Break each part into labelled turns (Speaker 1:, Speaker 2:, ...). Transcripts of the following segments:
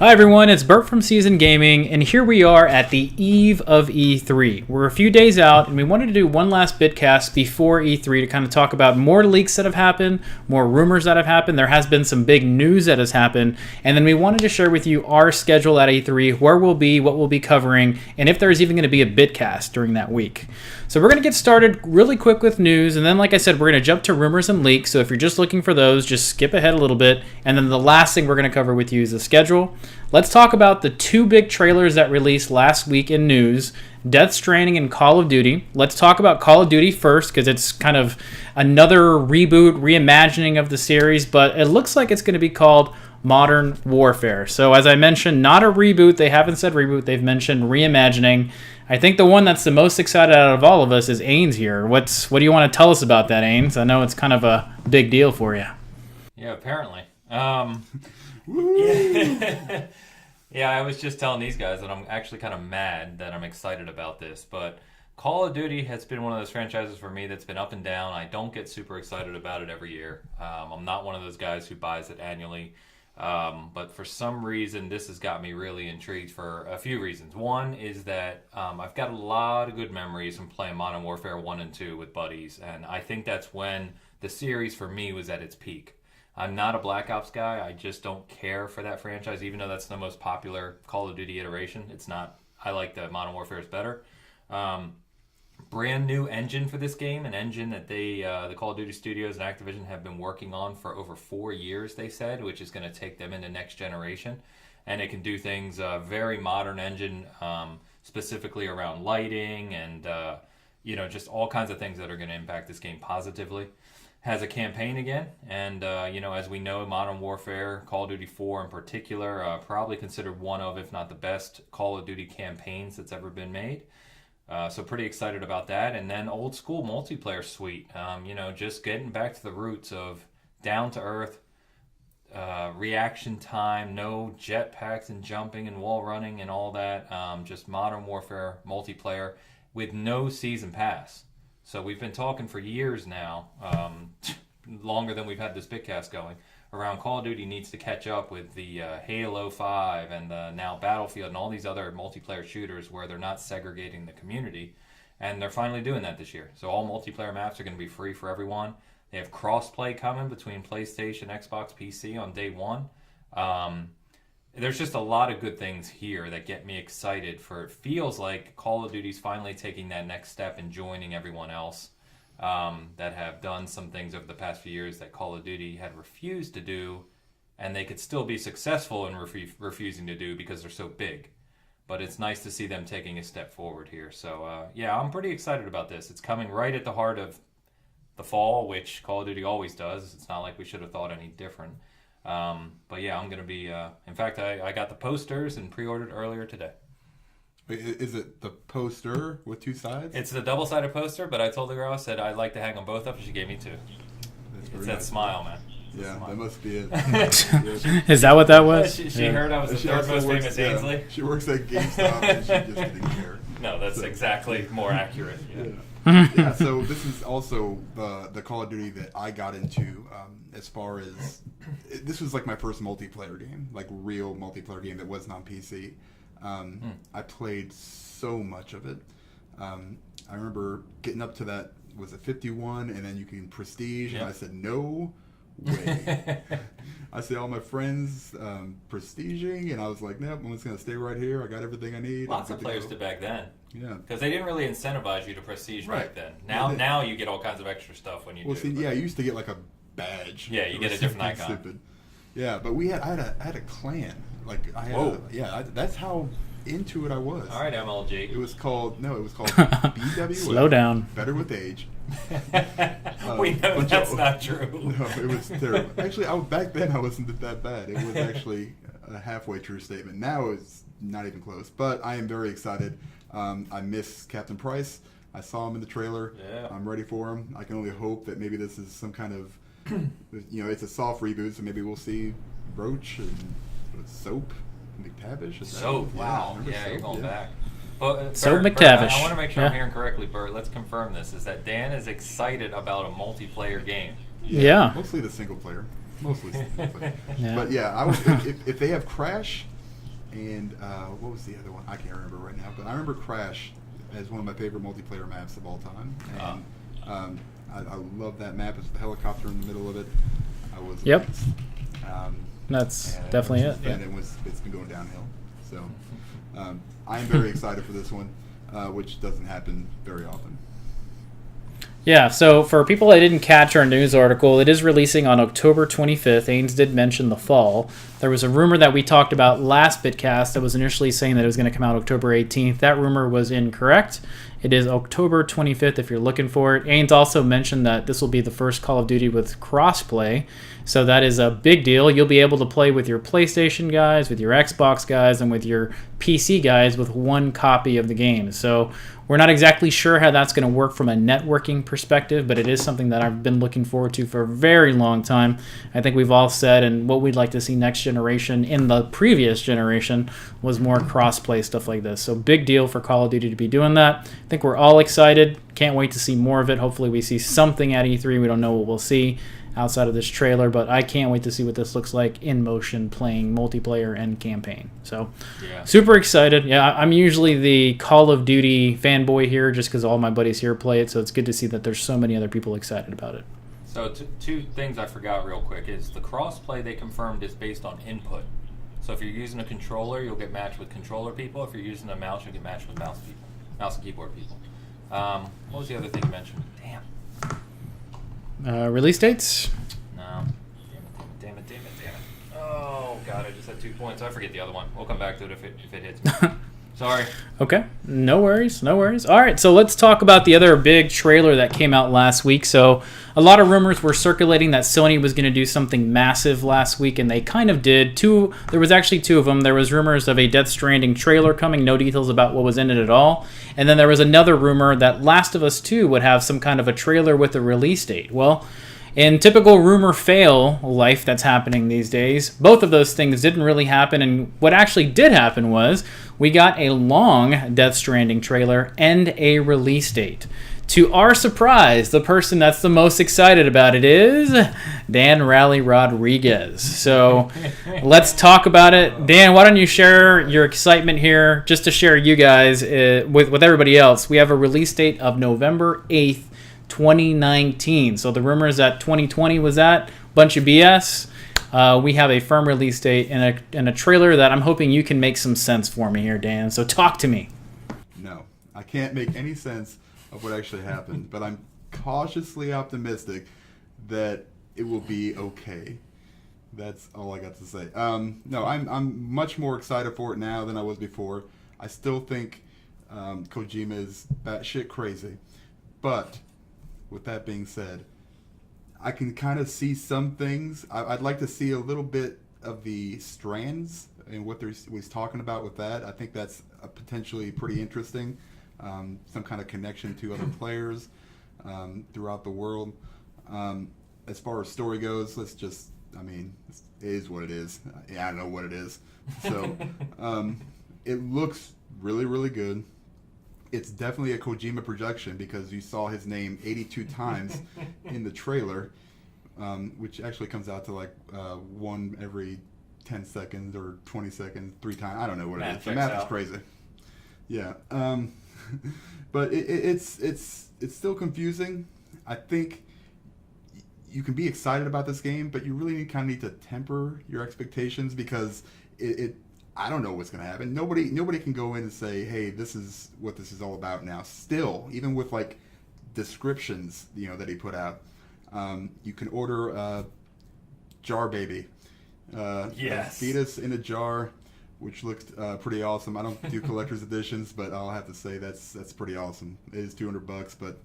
Speaker 1: Hi everyone, it's Bert from Season Gaming, and here we are at the eve of E3. We're a few days out, and we wanted to do one last Bitcast before E3 to kind of talk about more leaks that have happened, more rumors that have happened. There has been some big news that has happened, and then we wanted to share with you our schedule at E3, where we'll be, what we'll be covering, and if there's even going to be a Bitcast during that week. So we're going to get started really quick with news, and then like I said, we're going to jump to rumors and leaks, so if you're just looking for those, just skip ahead a little bit, and then the last thing we're going to cover with you is the schedule. Let's talk about the two big trailers that released last week in news, Death Stranding and Call of Duty. Let's talk about Call of Duty first, because it's kind of another reboot, reimagining of the series, but it looks like it's going to be called Modern Warfare. So as I mentioned, not a reboot. They haven't said reboot. They've mentioned reimagining. I think the one that's the most excited out of all of us is Ains here. What do you want to tell us about that, Ains? I know it's kind of a big deal for you.
Speaker 2: Yeah, apparently. Yeah, I was just telling these guys that I'm actually kind of mad that I'm excited about this, but Call of Duty has been one of those franchises for me that's been up and down. I don't get super excited about it every year. I'm not one of those guys who buys it annually. But for some reason, this has got me really intrigued for a few reasons. One is that I've got a lot of good memories from playing Modern Warfare 1 and 2 with buddies, and I think that's when the series for me was at its peak. I'm not a Black Ops guy. I just don't care for that franchise, even though that's the most popular Call of Duty iteration. It's not. I like the Modern Warfare is better. Brand new engine for this game, an engine that the Call of Duty Studios and Activision have been working on for over 4 years, they said, which is going to take them into next generation. And it can do things, very modern engine, specifically around lighting and, just all kinds of things that are going to impact this game positively. Has a campaign again, and, as we know, Modern Warfare, Call of Duty 4 in particular, probably considered one of, if not the best, Call of Duty campaigns that's ever been made. So pretty excited about that. And then old school multiplayer suite, just getting back to the roots of down-to-earth reaction time, no jetpacks and jumping and wall running and all that, just Modern Warfare multiplayer with no season pass. So we've been talking for years now, longer than we've had this Bitcast going, around Call of Duty needs to catch up with the Halo 5 and now Battlefield and all these other multiplayer shooters where they're not segregating the community. And they're finally doing that this year. So all multiplayer maps are going to be free for everyone. They have cross-play coming between PlayStation, Xbox, PC on day one. There's just a lot of good things here that get me excited for it feels like Call of Duty's finally taking that next step and joining everyone else that have done some things over the past few years that Call of Duty had refused to do, and they could still be successful in refusing to do because they're so big. But it's nice to see them taking a step forward here. So, I'm pretty excited about this. It's coming right at the heart of the fall, which Call of Duty always does. It's not like we should have thought any different. But yeah, I'm going to be... in fact, I got the posters and pre-ordered earlier today.
Speaker 3: Wait, is it the poster with two sides?
Speaker 2: It's the double-sided poster, but I told the girl, I said I'd like to hang them both up, and she gave me two. It's that nice smile, man.
Speaker 3: Yeah, that must be it.
Speaker 1: Is that what that was?
Speaker 2: She heard I was the third most famous Ainsley.
Speaker 3: She works at GameStop and she just didn't care.
Speaker 2: No, that's exactly more accurate.
Speaker 3: Yeah, so this is also the Call of Duty that I got into as far as... This was like my first multiplayer game, like real multiplayer game that wasn't on PC. I played so much of it. I remember getting up to that, was it 51, and then you can prestige, and I said, no way. I see all my friends prestiging, and I was like, nope, I'm just going to stay right here. I got everything I need.
Speaker 2: Lots of players did back then.
Speaker 3: Yeah.
Speaker 2: Because they didn't really incentivize you to prestige back then. Now you get all kinds of extra stuff when you do.
Speaker 3: Well, see, you used to get like a badge.
Speaker 2: Yeah, you get a different icon.
Speaker 3: Stupid. Yeah, but I had a clan. Like that's how into it I was.
Speaker 2: All right, MLG.
Speaker 3: It was called BW.
Speaker 1: Slow down.
Speaker 3: Better with age.
Speaker 2: We know that's not true.
Speaker 3: No, it was terrible. Actually, back then I wasn't that bad. It was actually a halfway true statement. Now it's not even close. But I am very excited. I miss Captain Price. I saw him in the trailer.
Speaker 2: Yeah.
Speaker 3: I'm ready for him. I can only hope that maybe this is some kind of, it's a soft reboot, so maybe we'll see Roach and Soap, McTavish.
Speaker 2: Soap, wow. Yeah, Soap? You're going back. Well,
Speaker 1: Soap
Speaker 2: Bert,
Speaker 1: McTavish.
Speaker 2: I want to make sure I'm hearing correctly, Bert. Let's confirm this. Is that Dan is excited about a multiplayer game?
Speaker 1: Yeah.
Speaker 3: Mostly the single player. Yeah.
Speaker 1: Yeah.
Speaker 3: But yeah, if they have Crash, and what was the other one? I can't remember right now, but I remember Crash as one of my favorite multiplayer maps of all time. And I love that map. It's the helicopter in the middle of it. I was amazed.
Speaker 1: That's definitely it.
Speaker 3: And it's been going downhill. So I am very excited for this one, which doesn't happen very often.
Speaker 1: Yeah, so for people that didn't catch our news article, it is releasing on October 25th. Ains did mention the fall. There was a rumor that we talked about last Bitcast that was initially saying that it was going to come out October 18th. That rumor was incorrect. It is October 25th if you're looking for it. Ains also mentioned that this will be the first Call of Duty with crossplay, so that is a big deal. You'll be able to play with your PlayStation guys, with your Xbox guys, and with your PC guys with one copy of the game. So we're not exactly sure how that's going to work from a networking perspective, but it is something that I've been looking forward to for a very long time. I think we've all said, and what we'd like to see next generation in the previous generation was more cross-play stuff like this. So big deal for Call of Duty to be doing that. I think we're all excited. Can't wait to see more of it. Hopefully we see something at E3. We don't know what we'll see outside of this trailer, but I can't wait to see what this looks like in motion, playing multiplayer and campaign. So super excited. Yeah, I'm usually the Call of Duty fanboy here just because all my buddies here play it, so it's good to see that there's so many other people excited about it.
Speaker 2: So two things I forgot real quick is the cross-play they confirmed is based on input. So if you're using a controller, you'll get matched with controller people. If you're using a mouse, you'll get matched with mouse and keyboard people. What was the other thing you mentioned? Damn.
Speaker 1: Release dates?
Speaker 2: No. Damn it. Oh, God, I just had 2 points. I forget the other one. We'll come back to it if it hits me. Sorry.
Speaker 1: Okay. No worries. All right, so let's talk about the other big trailer that came out last week. So a lot of rumors were circulating that Sony was going to do something massive last week, and they kind of did. There was actually two of them. There was rumors of a Death Stranding trailer coming, no details about what was in it at all. And then there was another rumor that Last of Us 2 would have some kind of a trailer with a release date. Well, in typical rumor fail life that's happening these days, both of those things didn't really happen, and what actually did happen was we got a long Death Stranding trailer and a release date. To our surprise, the person that's the most excited about it is Dan Rally Rodriguez. So let's talk about it. Dan, why don't you share your excitement here, just to share you guys with everybody else. We have a release date of November 8th, 2019. So the rumor is that 2020 was that. Bunch of BS. We have a firm release date and a trailer that I'm hoping you can make some sense for me here, Dan. So talk to me.
Speaker 3: No, I can't make any sense of what actually happened, but I'm cautiously optimistic that it will be okay. That's all I got to say. No, I'm much more excited for it now than I was before. I still think Kojima is batshit crazy, but with that being said, I can kind of see some things. I'd like to see a little bit of the strands and what he's talking about with that. I think that's potentially pretty interesting. Some kind of connection to other players throughout the world. As far as story goes, it is what it is. Yeah, I don't know what it is. So it looks really, really good. It's definitely a Kojima production because you saw his name 82 times in the trailer, which actually comes out to like one every 10 seconds or 20 seconds, 3 times. I don't know what it is. The math is crazy. Yeah. But it's still confusing. I think you can be excited about this game, but you really kind of need to temper your expectations because I don't know what's going to happen. Nobody can go in and say, hey, this is what this is all about now. Still, even with like descriptions, that he put out, you can order Jar Baby.
Speaker 2: Yes.
Speaker 3: A fetus in a jar, which looked pretty awesome. I don't do collector's editions, but I'll have to say that's pretty awesome. It is $200, but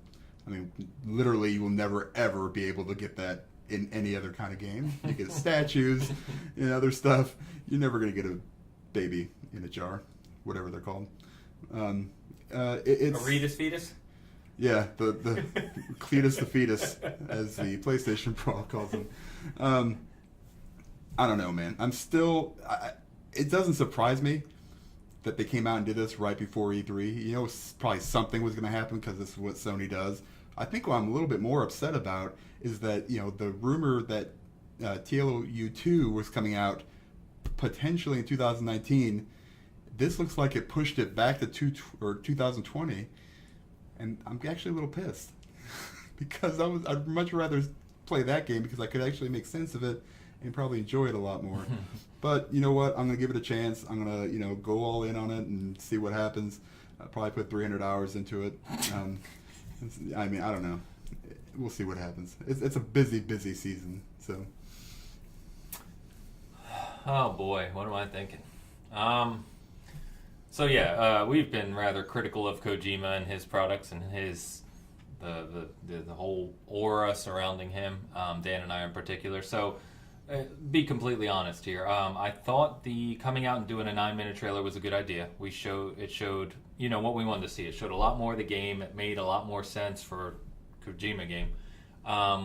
Speaker 3: I mean, literally, you will never ever be able to get that in any other kind of game. You get statues and other stuff. You're never gonna get a baby in a jar, whatever they're called. It's
Speaker 2: Aretus fetus.
Speaker 3: Yeah, the Cletus the fetus, as the PlayStation Pro calls him. I don't know, man. It doesn't surprise me that they came out and did this right before E3. Probably something was going to happen because this is what Sony does. I think what I'm a little bit more upset about is that, the rumor that TLOU 2 was coming out potentially in 2019 this looks like it pushed it back to 2020, and I'm actually a little pissed because I'd much rather play that game because I could actually make sense of it and probably enjoy it a lot more. But you know what? I'm gonna give it a chance. I'm gonna go all in on it and see what happens. I'll probably put 300 hours into it. I mean, I don't know. We'll see what happens. It's a busy season. So.
Speaker 2: Oh boy, what am I thinking? We've been rather critical of Kojima and his products and his the whole aura surrounding him. Dan and I in particular. So, be completely honest here. I thought the coming out and doing a 9-minute trailer was a good idea. It showed what we wanted to see. It showed a lot more of the game. It made a lot more sense for Kojima game.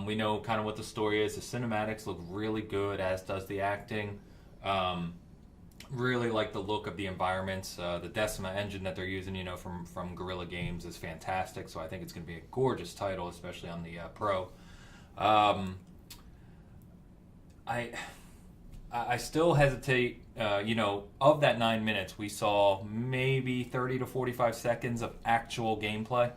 Speaker 2: We know kind of what the story is. The cinematics look really good, as does the acting. Really like the look of the environments. The Decima engine that they're using, from Guerrilla Games is fantastic. So I think it's going to be a gorgeous title, especially on the Pro. I still hesitate. Of that 9 minutes, we saw maybe 30 to 45 seconds of actual gameplay.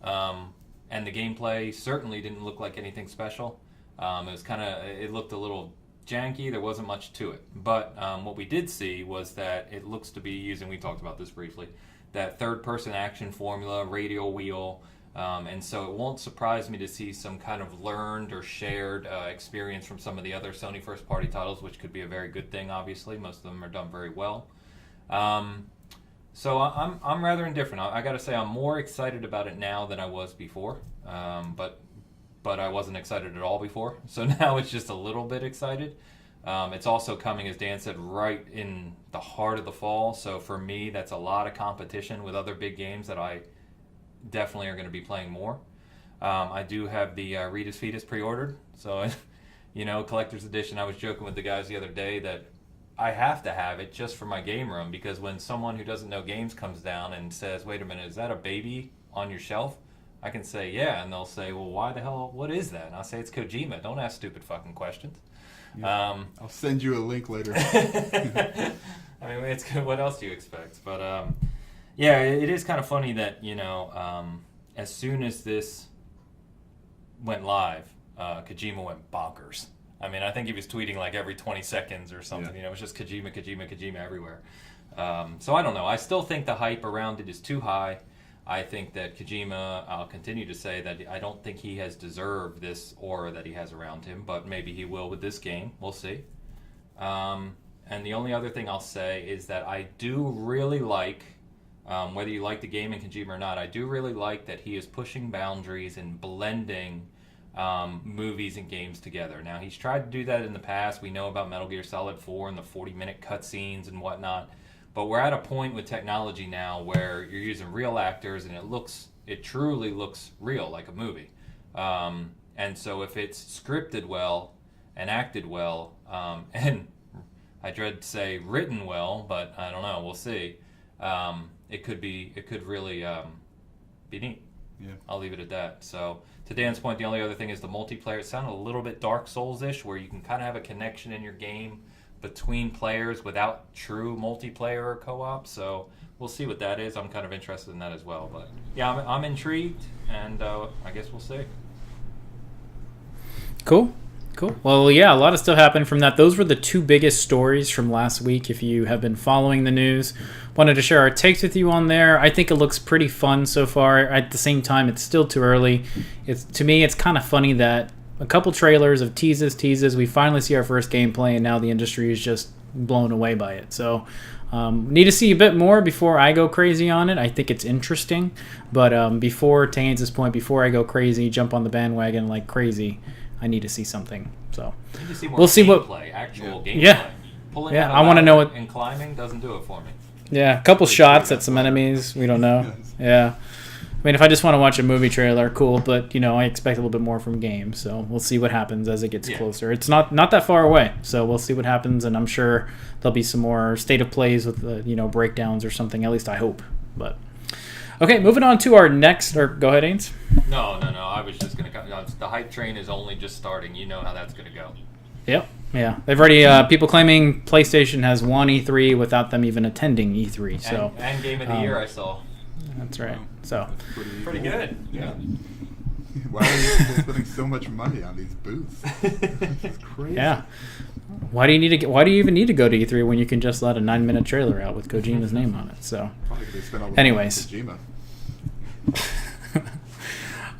Speaker 2: And the gameplay certainly didn't look like anything special. It looked a little janky. There wasn't much to it. But what we did see was that it looks to be using, we talked about this briefly, that third-person action formula, radial wheel. And so it won't surprise me to see some kind of learned or shared experience from some of the other Sony first-party titles, which could be a very good thing, obviously. Most of them are done very well. So I'm rather indifferent. I got to say I'm more excited about it now than I was before. But I wasn't excited at all before. So now it's just a little bit excited. It's also coming, as Dan said, right in the heart of the fall. So for me, that's a lot of competition with other big games that I definitely are going to be playing more. I do have the Rita's Fetus pre-ordered. So, collector's edition. I was joking with the guys the other day that I have to have it just for my game room, because when someone who doesn't know games comes down and says, wait a minute, is that a baby on your shelf? I can say, yeah, and they'll say, well, why the hell, what is that? And I'll say, it's Kojima. Don't ask stupid fucking questions.
Speaker 3: Yeah. I'll send you a link later.
Speaker 2: I mean, it's good. What else do you expect? But, it is kind of funny that, as soon as this went live, Kojima went bonkers. I mean, I think he was tweeting like every 20 seconds or something. Yeah. It was just Kojima everywhere. So I don't know. I still think the hype around it is too high. I think that Kojima, I'll continue to say that I don't think he has deserved this aura that he has around him, but maybe he will with this game. We'll see. And the only other thing I'll say is that I do really like, whether you like the game in Kojima or not, I do really like that he is pushing boundaries and blending movies and games together. Now, he's tried to do that in the past. We know about Metal Gear Solid 4 and the 40-minute cutscenes and whatnot. But we're at a point with technology now where you're using real actors and it truly looks real, like a movie. And so if it's scripted well and acted well, and I dread to say written well, but I don't know, we'll see. It could really be neat.
Speaker 3: Yeah.
Speaker 2: I'll leave it at that. So to Dan's point, the only other thing is the multiplayer. It sounded a little bit Dark Souls-ish, where you can kind of have a connection in your game between players without true multiplayer or co-op. So we'll see what that is. I'm kind of interested in that as well. But yeah, I'm intrigued, and I guess we'll see.
Speaker 1: Cool. Well, yeah, a lot of stuff happened from that. Those were the two biggest stories from last week. If you have been following the news, wanted to share our takes with you on there. I think it looks pretty fun so far. At the same time, it's still too early. To me, it's kind of funny that a couple trailers of teases, we finally see our first gameplay, and now the industry is just blown away by it. So need to see a bit more before I go crazy on it. I think it's interesting, but to Haynes' point, before I go crazy, jump on the bandwagon like crazy, I need to see something. So
Speaker 2: we'll see actual gameplay.
Speaker 1: Yeah,
Speaker 2: Pulling
Speaker 1: I want to know what.
Speaker 2: And climbing doesn't do it for me.
Speaker 1: Yeah, a couple shots at some enemies. We don't know. Yeah. I mean, if I just want to watch a movie trailer, cool, but, I expect a little bit more from games, so we'll see what happens as it gets closer. It's not that far away, so we'll see what happens, and I'm sure there'll be some more state of plays with, breakdowns or something, at least I hope. But okay, moving on to our next, or go ahead, Ains.
Speaker 2: No, I was just going to, the hype train is only just starting. You know how that's going to go.
Speaker 1: Yep. Yeah, they've already people claiming PlayStation has won E3 without them even attending E3. So
Speaker 2: and Game of the Year I saw.
Speaker 1: That's right. So
Speaker 3: That's
Speaker 2: Pretty good.
Speaker 3: Yeah. Why are you spending so much money on these booths? This is crazy.
Speaker 1: yeah, why do you even need to go to E3 when you can just let a 9-minute trailer out with Kojima's name on it? So,
Speaker 3: Probably 'cause they spent all the
Speaker 1: anyways.
Speaker 3: money on Kojima.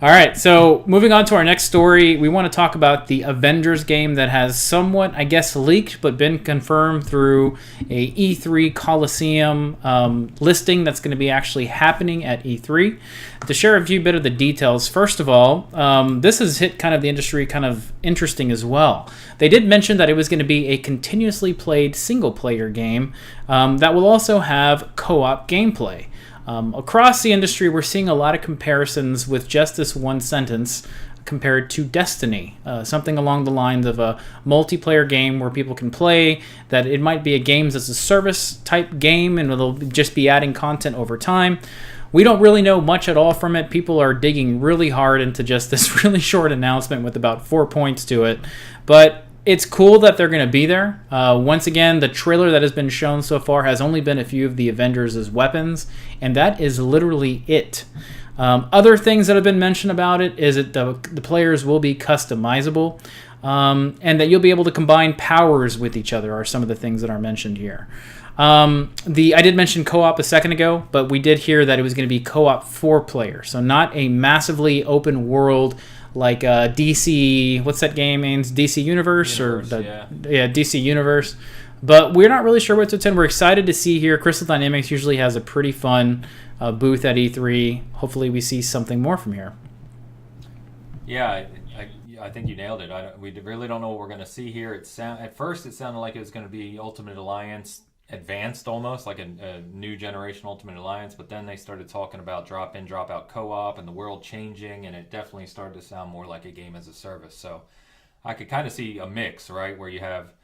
Speaker 1: All right, so moving on to our next story, we want to talk about the Avengers game that has somewhat, I guess, leaked, but been confirmed through a E3 Coliseum listing that's going to be actually happening at E3. To share a few bit of the details, first of all, this has hit kind of the industry kind of interesting as well. They did mention that it was going to be a continuously played single-player game that will also have co-op gameplay. Across the industry, we're seeing a lot of comparisons with just this one sentence compared to Destiny, something along the lines of a multiplayer game where people can play, that it might be a games as a service type game and it'll just be adding content over time. We don't really know much at all from it. People are digging really hard into just this really short announcement with about 4 points to it, but it's cool that they're going to be there. Once again, the trailer that has been shown so far has only been a few of the Avengers' weapons, and that is literally it. Other things that have been mentioned about it is that the players will be customizable, and that you'll be able to combine powers with each other are some of the things that are mentioned here. I did mention co-op a second ago, but we did hear that it was going to be co-op 4-player, so not a massively open world like DC, what's that game means? DC Universe DC Universe. But we're not really sure what to attend. We're excited to see here. Crystal Dynamics usually has a pretty fun booth at E3. Hopefully we see something more from here.
Speaker 2: Yeah, I think you nailed it. We really don't know what we're going to see here. At first it sounded like it was going to be Ultimate Alliance advanced, almost like a new generation Ultimate Alliance, but then they started talking about drop-in, drop-out co-op and the world changing, and it definitely started to sound more like a game as a service. So I could kind of see a mix, right, where you have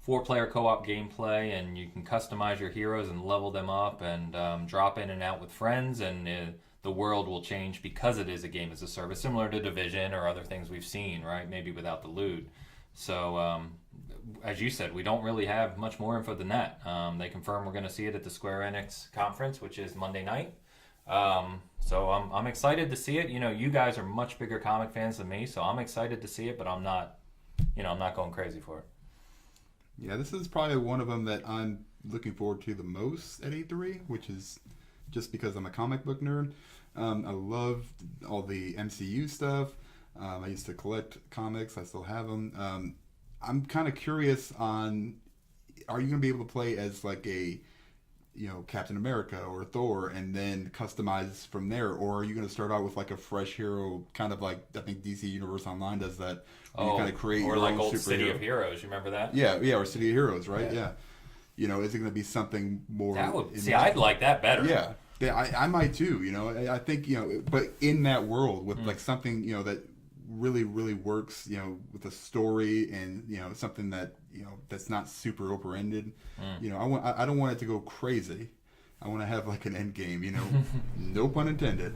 Speaker 2: 4-player co-op gameplay and you can customize your heroes and level them up and drop in and out with friends, and the world will change because it is a game as a service, similar to Division or other things we've seen, right, maybe without the loot. So as you said, we don't really have much more info than that. They confirm we're going to see it at the Square Enix conference, which is Monday night. So I'm excited to see it. You know, you guys are much bigger comic fans than me, so I'm excited to see it, but I'm not going crazy for it.
Speaker 3: Yeah, this is probably one of them that I'm looking forward to the most at E3, which is just because I'm a comic book nerd. I love all the MCU stuff. I used to collect comics. I still have them. I'm kind of curious on, are you going to be able to play as like a, Captain America or Thor and then customize from there? Or are you going to start out with like a fresh hero, kind of like, I think DC Universe Online does that, where you kind of create your
Speaker 2: like
Speaker 3: own
Speaker 2: old
Speaker 3: superhero.
Speaker 2: City of Heroes, you remember that?
Speaker 3: Yeah, or City of Heroes, right? Yeah. Is it going to be something more...
Speaker 2: I'd like that better.
Speaker 3: Yeah, I might too, I think, but in that world with like something, that really, really works, with a story and, something that, that's not super open-ended. I don't want it to go crazy. I want to have like an end game, no pun intended.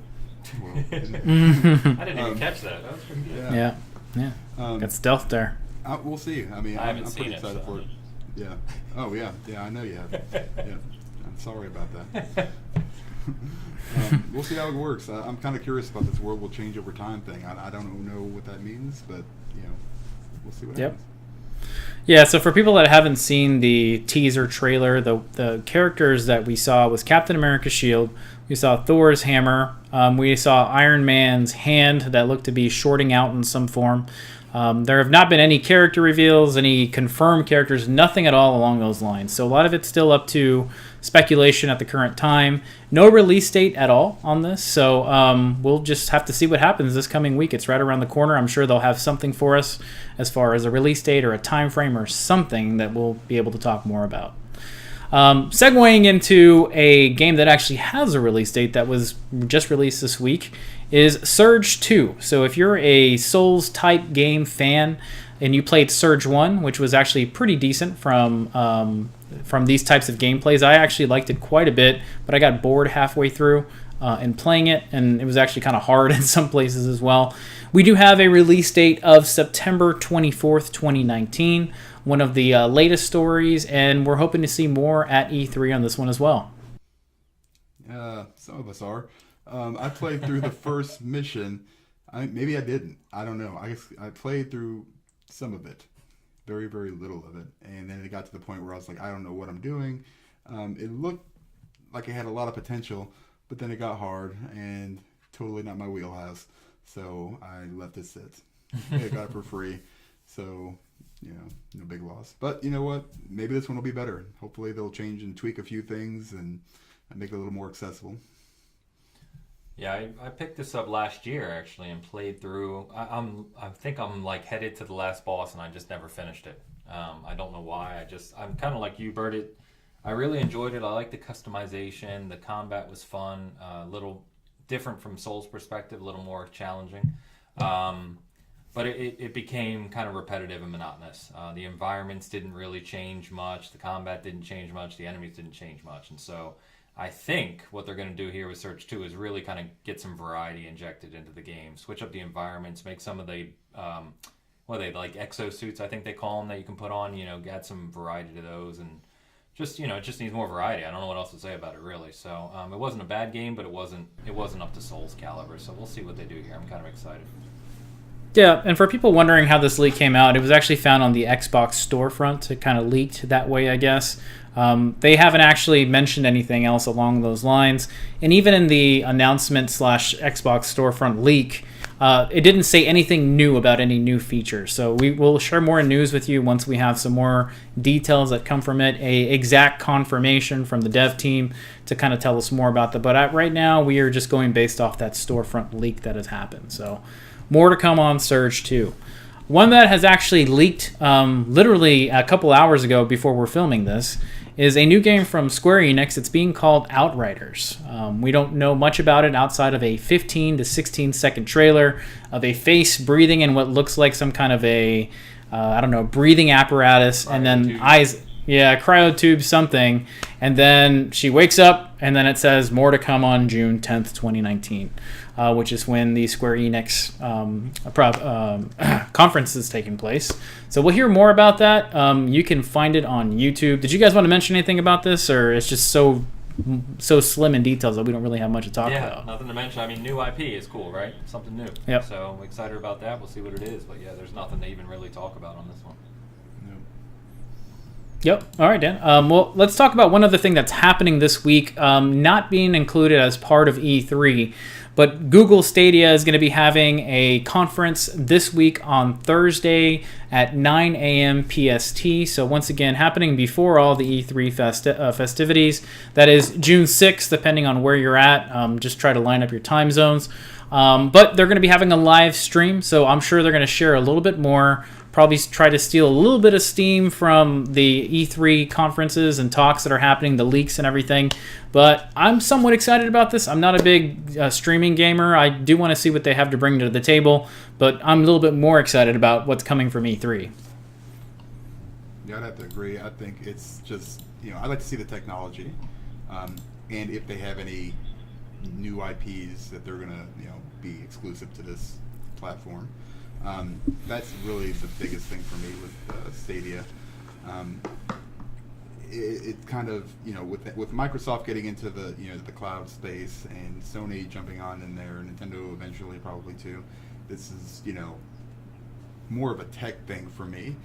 Speaker 3: Well,
Speaker 2: I didn't even catch that. That was pretty good.
Speaker 1: Yeah. Got stealth there.
Speaker 3: We'll see. I mean,
Speaker 2: I'm
Speaker 3: pretty excited for it. Yeah. Oh, yeah. Yeah, I know you have. Yeah. I'm sorry about that. We'll see how it works. I'm kind of curious about this world will change over time thing. I don't know what that means, but we'll see what happens.
Speaker 1: Yeah, so for people that haven't seen the teaser trailer, the characters that we saw was Captain America's shield, we saw Thor's hammer, we saw Iron Man's hand that looked to be shorting out in some form. There have not been any character reveals, any confirmed characters, nothing at all along those lines. So a lot of it's still up to speculation at the current time. No release date at all on this, so we'll just have to see what happens this coming week. It's right around the corner. I'm sure they'll have something for us as far as a release date or a time frame or something that we'll be able to talk more about. Segueing into a game that actually has a release date that was just released this week is Surge 2. So if you're a Souls type game fan and you played Surge 1, which was actually pretty decent from these types of gameplays, I actually liked it quite a bit, but I got bored halfway through. in playing it, and it was actually kind of hard in some places as well. We do have a release date of September 24th, 2019, one of the latest stories, and we're hoping to see more at E3 on this one as well.
Speaker 3: Some of us are. I played through the first mission. Maybe I didn't. I don't know. I guess I played through some of it. Very, very little of it. And then it got to the point where I was like, I don't know what I'm doing. It looked like it had a lot of potential, but then it got hard and totally not my wheelhouse. So I let it sit. I got it for free. So, no big loss. But you know what? Maybe this one will be better. Hopefully they'll change and tweak a few things and make it a little more accessible.
Speaker 2: Yeah, I picked this up last year actually and played through. I think I'm like headed to the last boss and I just never finished it. I don't know why. I'm kind of like you, Bert. I really enjoyed it. I like the customization. The combat was fun. A little different from Soul's perspective, a little more challenging. But it became kind of repetitive and monotonous. The environments didn't really change much. The combat didn't change much. The enemies didn't change much. And so I think what they're going to do here with Surge 2 is really kind of get some variety injected into the game, switch up the environments, make some of the, what are they, like exosuits, I think they call them, that you can put on, add some variety to those, and just, it just needs more variety. I don't know what else to say about it, really. So it wasn't a bad game, but it wasn't up to Soul's caliber, so we'll see what they do here. I'm kind of excited.
Speaker 1: Yeah, and for people wondering how this leak came out, it was actually found on the Xbox storefront. It kind of leaked that way, I guess. They haven't actually mentioned anything else along those lines. And even in the announcement / Xbox storefront leak, it didn't say anything new about any new features. So we will share more news with you once we have some more details that come from it, a exact confirmation from the dev team to kind of tell us more about that. But right now, we are just going based off that storefront leak that has happened. So more to come on Surge 2. One that has actually leaked literally a couple hours ago before we're filming this is a new game from Square Enix. It's being called Outriders. We don't know much about it outside of a 15 to 16 second trailer of a face breathing in what looks like some kind of a, breathing apparatus, and then eyes, cryotube something, and then she wakes up, and then it says more to come on June 10th, 2019. Which is when the Square Enix conference is taking place. So we'll hear more about that. You can find it on YouTube. Did you guys want to mention anything about this, or it's just so slim in details that we don't really have much to talk about?
Speaker 2: Yeah, nothing to mention. I mean, new IP is cool, right? Something new.
Speaker 1: Yep.
Speaker 2: So I'm excited about that. We'll see what it is. But yeah, there's nothing to even really talk about on this one.
Speaker 1: Yep. All right, Dan. Well, let's talk about one other thing that's happening this week, not being included as part of E3, but Google Stadia is going to be having a conference this week on Thursday at 9 a.m. PST. So once again, happening before all the E3 festivities. That is June 6th, depending on where you're at. Just try to line up your time zones. But they're going to be having a live stream, so I'm sure they're going to share a little bit more. Probably try to steal a little bit of steam from the E3 conferences and talks that are happening, the leaks and everything. But I'm somewhat excited about this. I'm not a big streaming gamer. I do want to see what they have to bring to the table, but I'm a little bit more excited about what's coming from E3.
Speaker 3: Yeah, I'd have to agree. I think it's just, I'd like to see the technology, and if they have any new IPs that they're going to, be exclusive to this platform. That's really the biggest thing for me with Stadia. It kind of, with Microsoft getting into the, the cloud space and Sony jumping on in there, Nintendo eventually probably too. This is, more of a tech thing for me,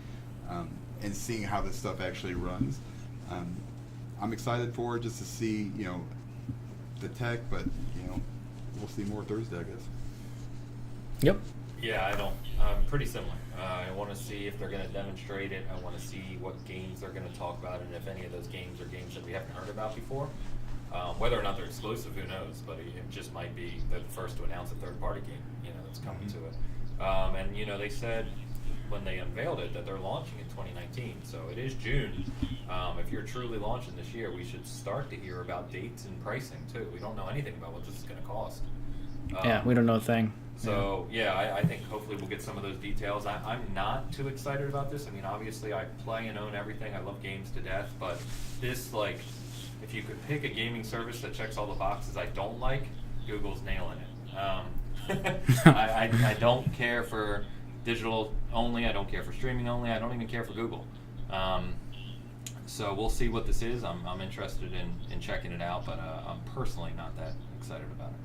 Speaker 3: and seeing how this stuff actually runs. I'm excited for it just to see, the tech, but, we'll see more Thursday, I guess.
Speaker 1: Yep.
Speaker 2: Yeah, pretty similar. I want to see if they're going to demonstrate it. I want to see what games they're going to talk about, and if any of those games are games that we haven't heard about before. Whether or not they're exclusive, who knows? But it just might be the first to announce a third-party game, that's coming to it. And they said when they unveiled it that they're launching in 2019, so it is June. If you're truly launching this year, we should start to hear about dates and pricing too. We don't know anything about what this is going to cost.
Speaker 1: Yeah, we don't know a thing.
Speaker 2: So, I think hopefully we'll get some of those details. I'm not too excited about this. I mean, obviously I play and own everything. I love games to death. But this, if you could pick a gaming service that checks all the boxes I don't like, Google's nailing it. I don't care for digital only. I don't care for streaming only. I don't even care for Google. So we'll see what this is. I'm interested in checking it out, but I'm personally not that excited about it.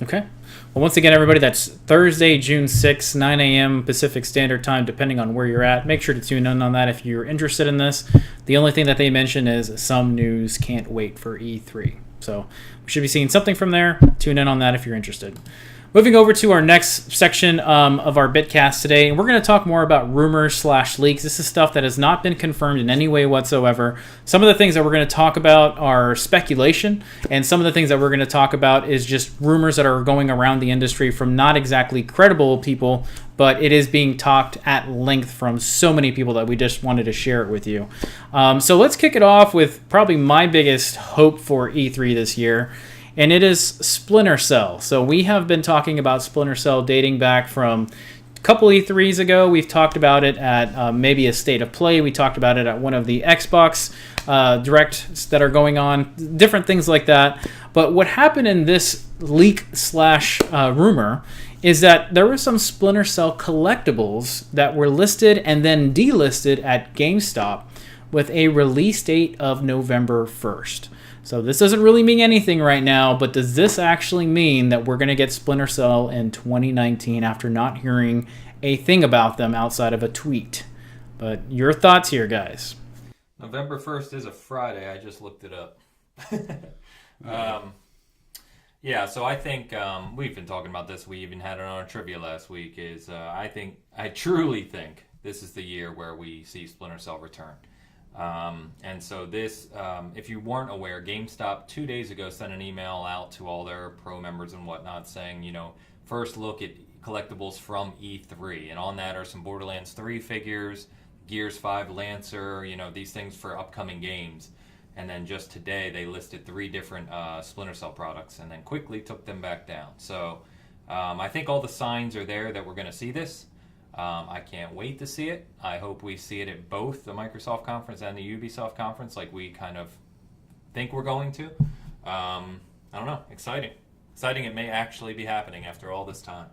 Speaker 1: Okay. Well, once again, everybody, that's Thursday, June 6th, 9 a.m. Pacific Standard Time, depending on where you're at. Make sure to tune in on that if you're interested in this. The only thing that they mention is some news can't wait for E3. So we should be seeing something from there. Tune in on that if you're interested. Moving over to our next section of our Bitcast today, and we're going to talk more about rumors/leaks. This is stuff that has not been confirmed in any way whatsoever. Some of the things that we're going to talk about are speculation, and some of the things that we're going to talk about is just rumors that are going around the industry from not exactly credible people, but it is being talked at length from so many people that we just wanted to share it with you. So let's kick it off with probably my biggest hope for E3 this year. And it is Splinter Cell. So we have been talking about Splinter Cell dating back from a couple E3s ago. We've talked about it at maybe a State of Play. We talked about it at one of the Xbox Directs that are going on, different things like that. But what happened in this leak/rumor is that there were some Splinter Cell collectibles that were listed and then delisted at GameStop with a release date of November 1st. So this doesn't really mean anything right now, but does this actually mean that we're going to get Splinter Cell in 2019 after not hearing a thing about them outside of a tweet? But your thoughts here, guys.
Speaker 2: November 1st is a Friday. I just looked it up. Yeah, so I think we've been talking about this. We even had it on our trivia last week. I truly think this is the year where we see Splinter Cell return. And so this, if you weren't aware, GameStop 2 days ago sent an email out to all their pro members and whatnot saying, first look at collectibles from E3. And on that are some Borderlands 3 figures, Gears 5 Lancer, these things for upcoming games. And then just today they listed 3 different Splinter Cell products and then quickly took them back down. So I think all the signs are there that we're going to see this. I can't wait to see it. I hope we see it at both the Microsoft conference and the Ubisoft conference like we kind of think we're going to. I don't know. Exciting. It may actually be happening after all this time.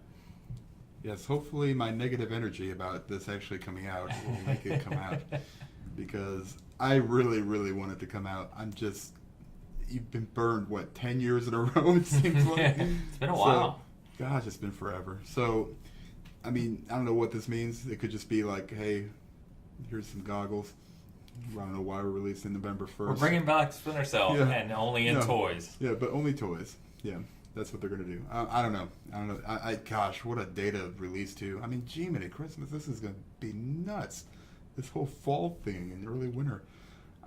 Speaker 3: Yes, hopefully my negative energy about this actually coming out will make it come out. Because I really, really want it to come out. You've been burned, 10 years in a row, it seems like?
Speaker 2: It's been a while.
Speaker 3: Gosh, it's been forever. So... I don't know what this means. It could just be like, hey, here's some goggles. I don't know why we're releasing November 1st.
Speaker 2: We're bringing back Splinter Cell and only in toys.
Speaker 3: Yeah, but only toys. Yeah, that's what they're going to do. I don't know. Gosh, what a day to release too. Jiminy Christmas, this is going to be nuts. This whole fall thing and early winter.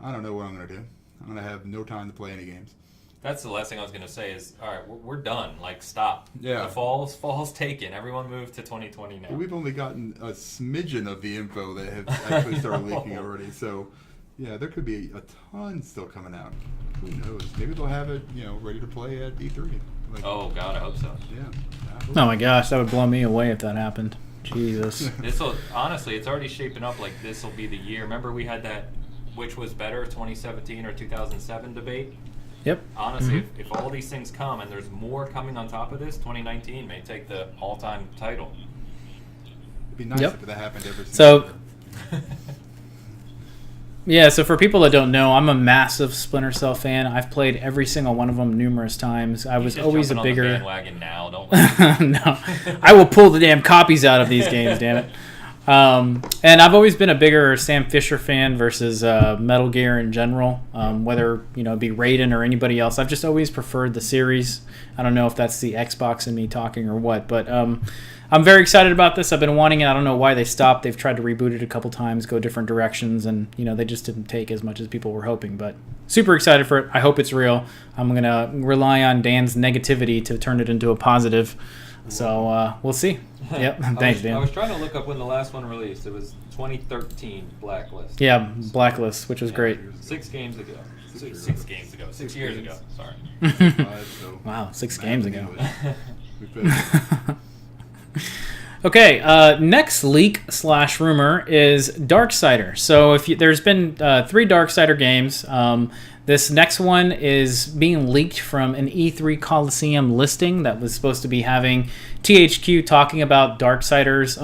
Speaker 3: I don't know what I'm going to do. I'm going to have no time to play any games.
Speaker 2: That's the last thing I was going to say is, all right, we're done. Stop.
Speaker 3: Yeah.
Speaker 2: The fall's taken. Everyone moved to 2020 now.
Speaker 3: But we've only gotten a smidgen of the info that have actually started leaking already. So, yeah, there could be a ton still coming out. Who knows? Maybe they'll have it, ready to play at E3.
Speaker 2: Oh, God, I hope so.
Speaker 3: Yeah.
Speaker 1: Oh, my gosh, that would blow me away if that happened. Jesus.
Speaker 2: Honestly, it's already shaping up like this will be the year. Remember we had that which was better, 2017 or 2007 debate?
Speaker 1: Yep.
Speaker 2: Honestly, if all these things come and there's more coming on top of this, 2019 may take the all-time title.
Speaker 3: It'd be nice if that happened every
Speaker 1: single Yeah, so for people that don't know, I'm a massive Splinter Cell fan. I've played every single one of them numerous times. I was always a bigger...
Speaker 2: On the bandwagon now, don't
Speaker 1: No. I will pull the damn copies out of these games, damn it. And I've always been a bigger Sam Fisher fan versus Metal Gear in general, whether it be Raiden or anybody else. I've just always preferred the series. I don't know if that's the Xbox in me talking or what, but I'm very excited about this. I've been wanting it. I don't know why they stopped. They've tried to reboot it a couple times, go different directions, and they just didn't take as much as people were hoping. But super excited for it. I hope it's real. I'm going to rely on Dan's negativity to turn it into a positive. So we'll see. Yep. Thanks, Dan.
Speaker 2: I was trying to look up when the last one released. It was 2013 Blacklist.
Speaker 1: Yeah, Blacklist, which was great.
Speaker 2: 6 games ago. 6 games ago. 6 years ago. Sorry.
Speaker 1: Wow, 6 games ago. Okay, next leak/rumor is Darksider. So there's been 3 Darksider games. This next one is being leaked from an E3 Coliseum listing that was supposed to be having THQ talking about Darksiders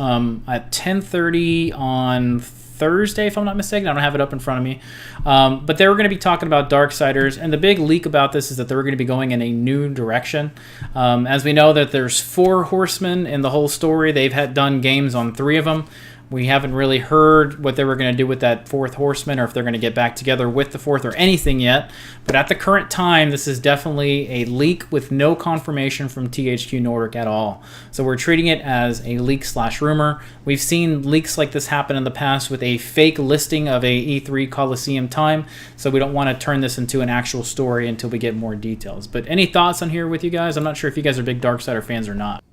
Speaker 1: at 10:30 on Thursday, if I'm not mistaken. I don't have it up in front of me. But they were going to be talking about Darksiders, and the big leak about this is that they were going to be going in a new direction. As we know that there's 4 horsemen in the whole story. They've had done games on 3 of them. We haven't really heard what they were going to do with that 4th horseman, or if they're going to get back together with the 4th or anything yet. But at the current time, this is definitely a leak with no confirmation from THQ Nordic at all. So we're treating it as a leak/rumor. We've seen leaks like this happen in the past with a fake listing of a E3 Coliseum time. So we don't want to turn this into an actual story until we get more details. But any thoughts on here with you guys? I'm not sure if you guys are big Darksider fans or not.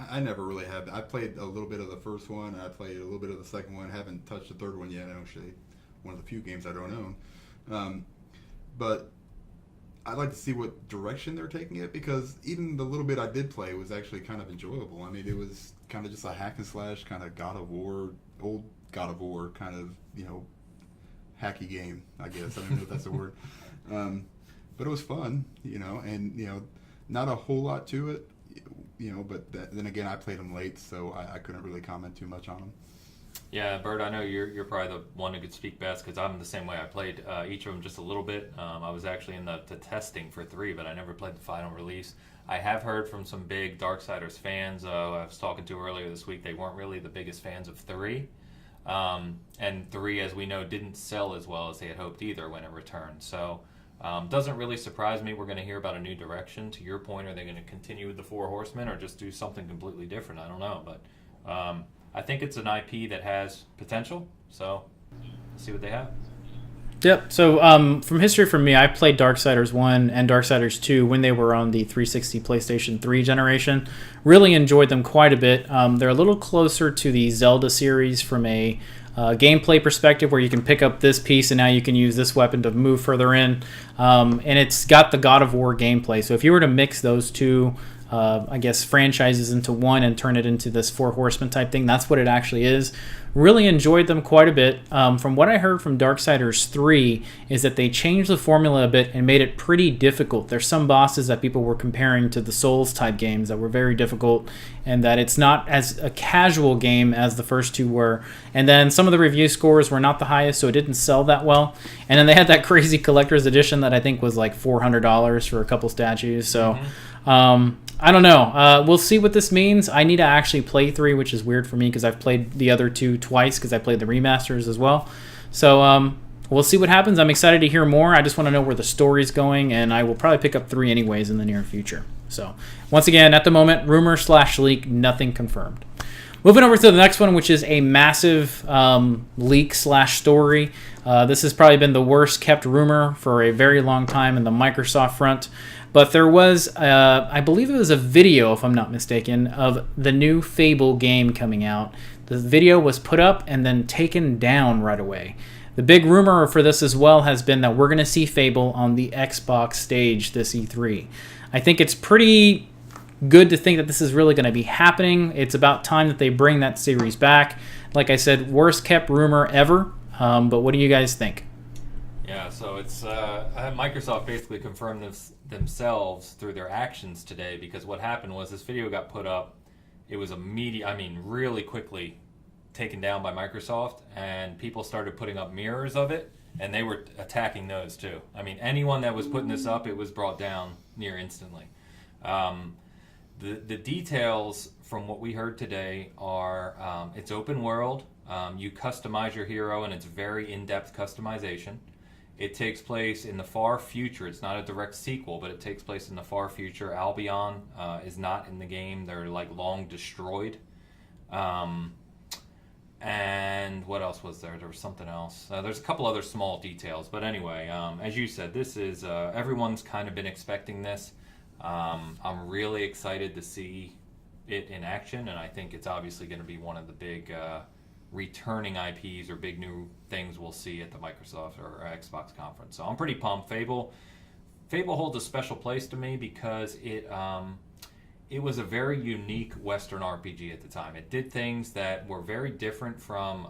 Speaker 3: I never really have. I played a little bit of the first one, and I played a little bit of the second one. Haven't touched the third one yet. Actually, one of the few games I don't own. But I'd like to see what direction they're taking it, because even the little bit I did play was actually kind of enjoyable. I mean, it was kind of just a hack and slash kind of God of War, old God of War kind of, hacky game, I guess. I don't know if that's a word. But it was fun, and, not a whole lot to it. But then again, I played them late, so I couldn't really comment too much on them.
Speaker 2: Yeah, Bert, I know you're probably the one who could speak best, because I'm the same way. I played each of them just a little bit. I was actually in the testing for 3, but I never played the final release. I have heard from some big Darksiders fans I was talking to earlier this week. They weren't really the biggest fans of 3. And 3, as we know, didn't sell as well as they had hoped either when it returned. So doesn't really surprise me. We're going to hear about a new direction. To your point, are they going to continue with the 4 horsemen or just do something completely different? I don't know. But I think it's an IP that has potential. So let's see what they have.
Speaker 1: Yep. So from history from me, I played Darksiders 1 and Darksiders 2 when they were on the 360 PlayStation 3 generation. Really enjoyed them quite a bit. They're a little closer to the Zelda series from a gameplay perspective, where you can pick up this piece and now you can use this weapon to move further in. And it's got the God of War gameplay. So if you were to mix those two franchises into one and turn it into this 4 horsemen type thing, that's what it actually is. Really enjoyed them quite a bit. From what I heard from Darksiders 3 is that they changed the formula a bit and made it pretty difficult. There's some bosses that people were comparing to the Souls type games that were very difficult, and that it's not as a casual game as the first 2 were. And then some of the review scores were not the highest, so it didn't sell that well. And then they had that crazy collector's edition that I think was like $400 for a couple statues. So I don't know. We'll see what this means. I need to actually play 3, which is weird for me because I've played the other 2 twice because I played the remasters as well. So we'll see what happens. I'm excited to hear more. I just want to know where the story's going, and I will probably pick up 3 anyways in the near future. So once again, at the moment, rumor/leak, nothing confirmed. Moving over to the next one, which is a massive leak/story. This has probably been the worst kept rumor for a very long time in the Microsoft front. But there was, I believe it was a video, if I'm not mistaken, of the new Fable game coming out. The video was put up and then taken down right away. The big rumor for this as well has been that we're going to see Fable on the Xbox stage this E3. I think it's pretty good to think that this is really going to be happening. It's about time that they bring that series back. Like I said, worst kept rumor ever. But what do you guys think?
Speaker 2: Yeah, so it's Microsoft basically confirmed this themselves through their actions today, because what happened was this video got put up. It was really quickly taken down by Microsoft, and people started putting up mirrors of it, and they were attacking those too. I mean, anyone that was putting this up, it was brought down near instantly. The details from what we heard today are it's open world. You customize your hero, and it's very in-depth customization. It takes place in the far future. It's not a direct sequel, but it takes place in the far future. Albion is not in the game. They're like long destroyed. And what else was there? There was something else. There's a couple other small details. But anyway, as you said, this is everyone's kind of been expecting this. I'm really excited to see it in action, and I think it's obviously going to be one of the big returning IPs or big new things we'll see at the Microsoft or Xbox conference. So I'm pretty pumped. Fable holds a special place to me because it was a very unique Western RPG at the time. It did things that were very different from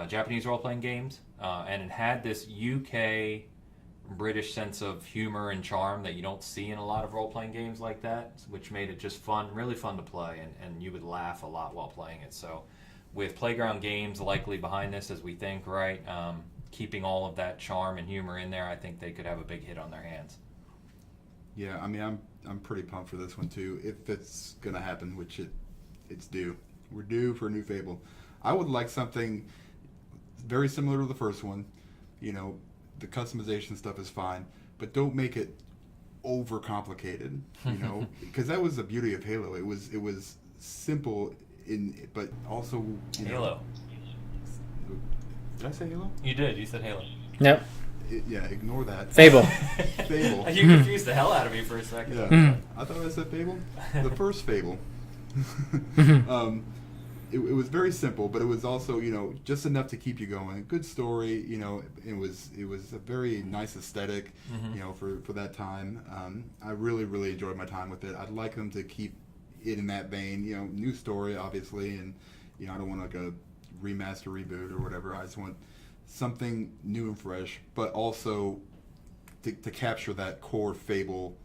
Speaker 2: Japanese role-playing games, and it had this UK British sense of humor and charm that you don't see in a lot of role-playing games like that, which made it just fun, really fun to play, and you would laugh a lot while playing it. So with Playground Games likely behind this, as we think, right, keeping all of that charm and humor in there, I think they could have a big hit on their hands.
Speaker 3: Yeah, I mean, I'm pretty pumped for this one too. If it's gonna happen, which it's due. We're due for a new Fable. I would like something very similar to the first one. You know, the customization stuff is fine, but don't make it overcomplicated. You know, because that was the beauty of Halo. It was simple but also
Speaker 2: Halo.
Speaker 3: Did I say Halo?
Speaker 2: You did. You said Halo.
Speaker 1: Yep.
Speaker 3: Yeah, ignore that.
Speaker 1: Fable.
Speaker 3: Fable.
Speaker 2: You confused the hell out of me for a second.
Speaker 3: Yeah. I thought I said Fable. The first Fable. It was very simple, but it was also, you know, just enough to keep you going. Good story, you know. It was a very nice aesthetic, you know, for that time. I really enjoyed my time with it. I'd like them to keep it in that vein. You know, new story, obviously, and you know, I don't want like a remaster, reboot, or whatever. I just want something new and fresh, but also to capture that core Fable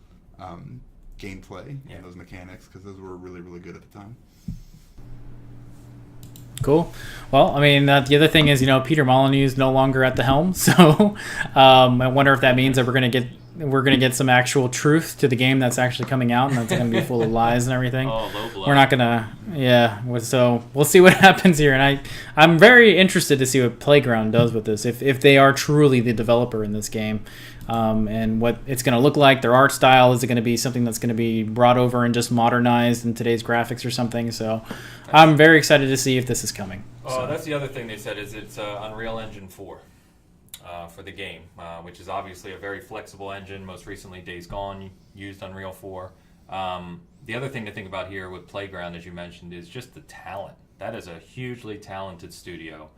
Speaker 3: gameplay and those mechanics, because those were really good at the time.
Speaker 1: Cool. Well, I mean, the other thing is, you know, Peter Molyneux is no longer at the helm, so I wonder if that means that we're gonna get some actual truth to the game that's actually coming out, and that's gonna be full of lies and everything.
Speaker 2: Oh, low blow.
Speaker 1: We're not gonna, so we'll see what happens here, and I'm very interested to see what Playground does with this, if they are truly the developer in this game, and what it's gonna look like. Their art style, is it gonna be something that's gonna be brought over and just modernized in today's graphics or something? So I'm very excited to see if this is coming.
Speaker 2: Oh, that's the other thing they said, is it's Unreal Engine 4 for the game, which is obviously a very flexible engine. Most recently, Days Gone used Unreal 4. The other thing to think about here with Playground, as you mentioned, is just the talent. That is a hugely talented studio.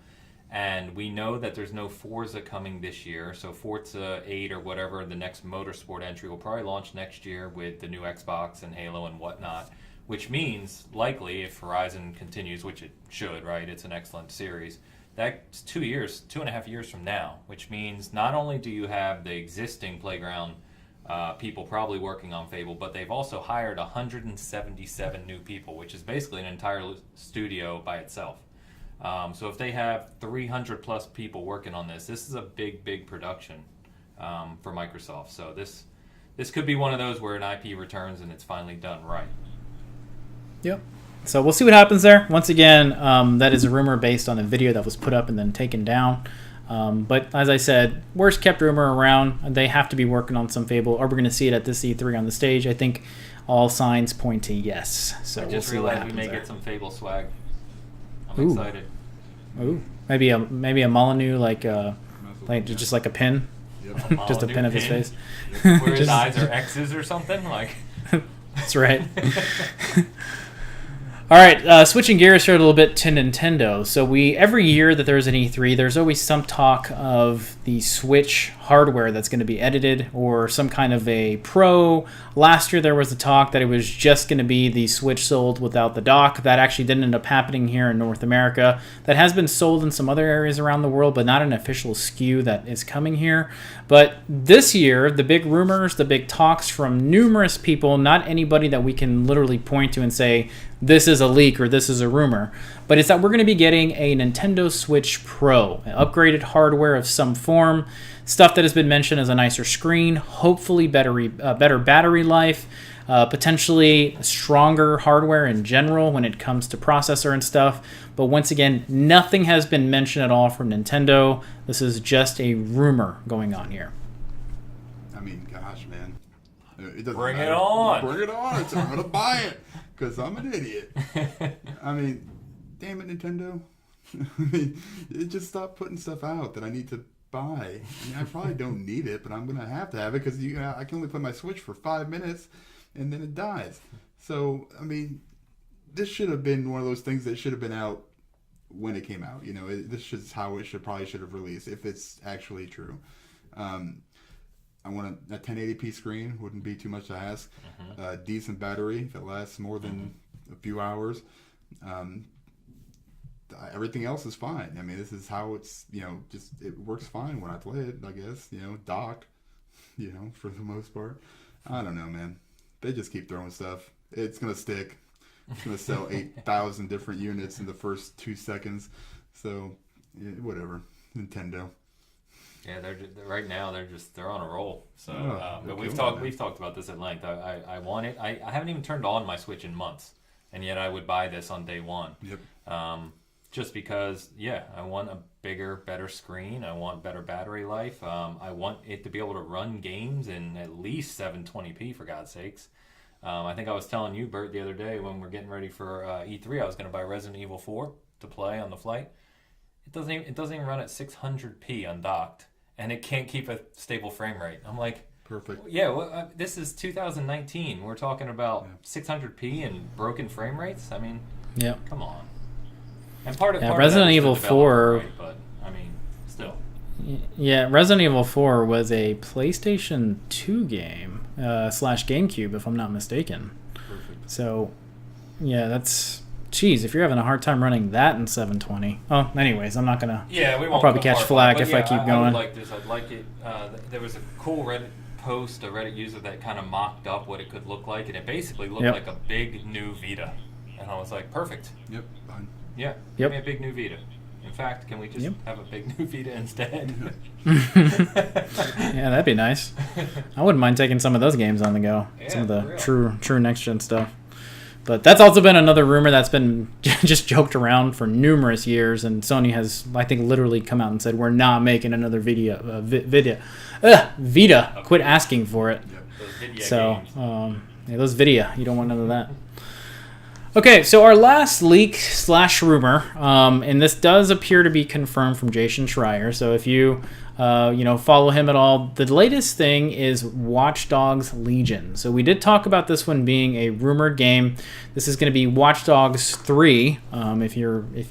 Speaker 2: And we know that there's no Forza coming this year, so Forza 8 or whatever, the next motorsport entry, will probably launch next year with the new Xbox and Halo and whatnot. Which means, likely, if Horizon continues, which it should, right? It's an excellent series. That's 2.5 years from now, which means not only do you have the existing Playground people probably working on Fable, but they've also hired 177 new people, which is basically an entire studio by itself. So if they have 300 plus people working on this is a big production for Microsoft. So this could be one of those where an IP returns and it's finally done right.
Speaker 1: Yep. So we'll see what happens there. Once again, that is a rumor based on a video that was put up and then taken down. But as I said, worst kept rumor around. They have to be working on some Fable. Are we going to see it at this E3 on the stage? I think all signs point to yes. So
Speaker 2: I just realized we may get some Fable swag. I'm excited.
Speaker 1: Ooh, maybe a Molyneux just like a pin.
Speaker 3: Yep.
Speaker 1: Just a pin of his face.
Speaker 2: Where his eyes are X's or something like.
Speaker 1: That's right. All right, switching gears here a little bit to Nintendo. So every year that there's an E3, there's always some talk of the Switch hardware that's going to be edited or some kind of a Pro. Last year there was a talk that it was just going to be the Switch sold without the dock. That actually didn't end up happening here in North America. That has been sold in some other areas around the world, but not an official SKU that is coming here. But this year, the big rumors, the big talks from numerous people, not anybody that we can literally point to and say, this is a leak or this is a rumor, but it's that we're going to be getting a Nintendo Switch Pro, upgraded hardware of some form, stuff that has been mentioned as a nicer screen, hopefully better battery life, potentially stronger hardware in general when it comes to processor and stuff. But once again, nothing has been mentioned at all from Nintendo. This is just a rumor going on here.
Speaker 3: I mean, gosh, man. It doesn't
Speaker 2: Bring
Speaker 3: matter.
Speaker 2: it on.
Speaker 3: Bring it on. I'm going to buy it because I'm an idiot. I mean, damn it, Nintendo. I mean, just stop putting stuff out that I need to buy. I mean, I probably don't need it, but I'm going to have it because I can only play my Switch for 5 minutes and then it dies. So, I mean, this should have been one of those things that should have been out when it came out. You know, this is how it should have released if it's actually true. I want a 1080p screen, wouldn't be too much to ask. Decent battery that lasts more than a few hours. everything else is fine. I mean, this is how it's, just it works fine when I play it, I guess, docked, for the most part. I don't know, man. They just keep throwing stuff. It's going to stick. It's going to sell 8,000 different units in the first 2 seconds. So, yeah, whatever. Nintendo.
Speaker 2: Yeah, right now they're on a roll. So, but we've talked about this at length. I want it. I haven't even turned on my Switch in months, and yet I would buy this on day one.
Speaker 3: Yep.
Speaker 2: Just because, I want a bigger, better screen. I want better battery life. I want it to be able to run games in at least 720p, for God's sakes. I think I was telling you, Bert, the other day when we're getting ready for E3, I was going to buy Resident Evil 4 to play on the flight. It doesn't even run at 600p undocked, and it can't keep a stable frame rate. I'm like,
Speaker 3: perfect.
Speaker 2: Yeah, well, this is 2019. We're talking about 600p and broken frame rates. I mean, come on. And part of
Speaker 1: Resident Evil 4,
Speaker 2: right? But I mean, still.
Speaker 1: Yeah, Resident Evil 4 was a PlayStation 2 game / GameCube, if I'm not mistaken.
Speaker 3: Perfect.
Speaker 1: So, yeah, that's. Jeez, if you're having a hard time running that in 720. Oh, anyways, I'm not gonna.
Speaker 2: Yeah, we won't.
Speaker 1: I'll probably catch flack if I keep going.
Speaker 2: I would like this. I'd like it. There was a cool Reddit post, a Reddit user that kind of mocked up what it could look like, and it basically looked like a big new Vita. And I was like, perfect.
Speaker 3: Yep. Fine.
Speaker 2: Yeah. Give me a big new Vita. In fact, can we just have a big new Vita instead?
Speaker 1: Yeah, that'd be nice. I wouldn't mind taking some of those games on the go.
Speaker 2: Yeah,
Speaker 1: some of the true next gen stuff. But that's also been another rumor that's been just joked around for numerous years, and Sony has, I think, literally come out and said, we're not making another Vita. Quit asking for it.
Speaker 2: Those
Speaker 1: those Vidia, you don't want none of that. Okay, so our last leak / rumor, and this does appear to be confirmed from Jason Schreier. So if you follow him at all, the latest thing is Watch Dogs Legion. So we did talk about this one being a rumored game. This is going to be Watch Dogs 3. If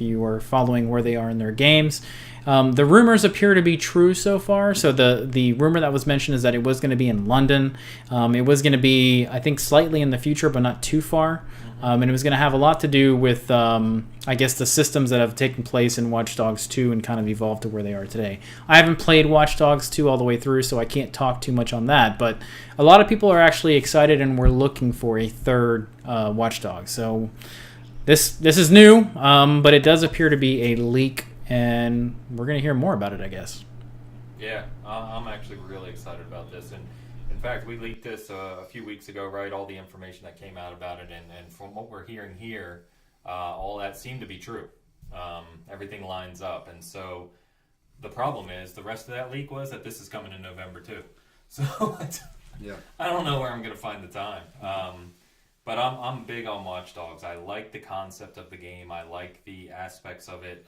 Speaker 1: you are following where they are in their games. The rumors appear to be true so far. So the rumor that was mentioned is that it was going to be in London. It was going to be, I think, slightly in the future, but not too far. And it was going to have a lot to do with, I guess, the systems that have taken place in Watch Dogs 2 and kind of evolved to where they are today. I haven't played Watch Dogs 2 all the way through, so I can't talk too much on that. But a lot of people are actually excited, and we're looking for a third Watch Dogs. So this is new, but it does appear to be a leak, and we're going to hear more about it, I guess.
Speaker 2: Yeah, I'm actually really excited about this. And in fact, we leaked this a few weeks ago, right? All the information that came out about it, and from what we're hearing here, all that seemed to be true. Everything lines up, and so the problem is the rest of that leak was that this is coming in November too. So I don't know where I'm going to find the time. But I'm big on Watch Dogs. I like the concept of the game. I like the aspects of it.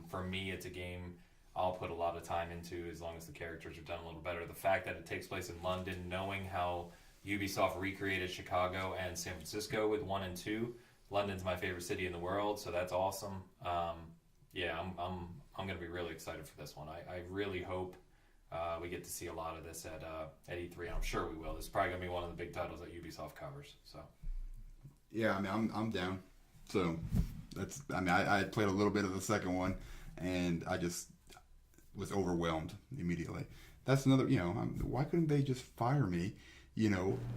Speaker 2: For me, it's a game I'll put a lot of time into as long as the characters are done a little better. The fact that it takes place in London, knowing how Ubisoft recreated Chicago and San Francisco with 1 and 2. London's my favorite city in the world, so that's awesome. I'm going to be really excited for this one. I really hope we get to see a lot of this at E3, and I'm sure we will. This is probably going to be one of the big titles that Ubisoft covers. So.
Speaker 3: Yeah, I mean, I'm down. So that's. I mean, I played a little bit of the second one, and I just was overwhelmed immediately. That's another. Why couldn't they just fire me? In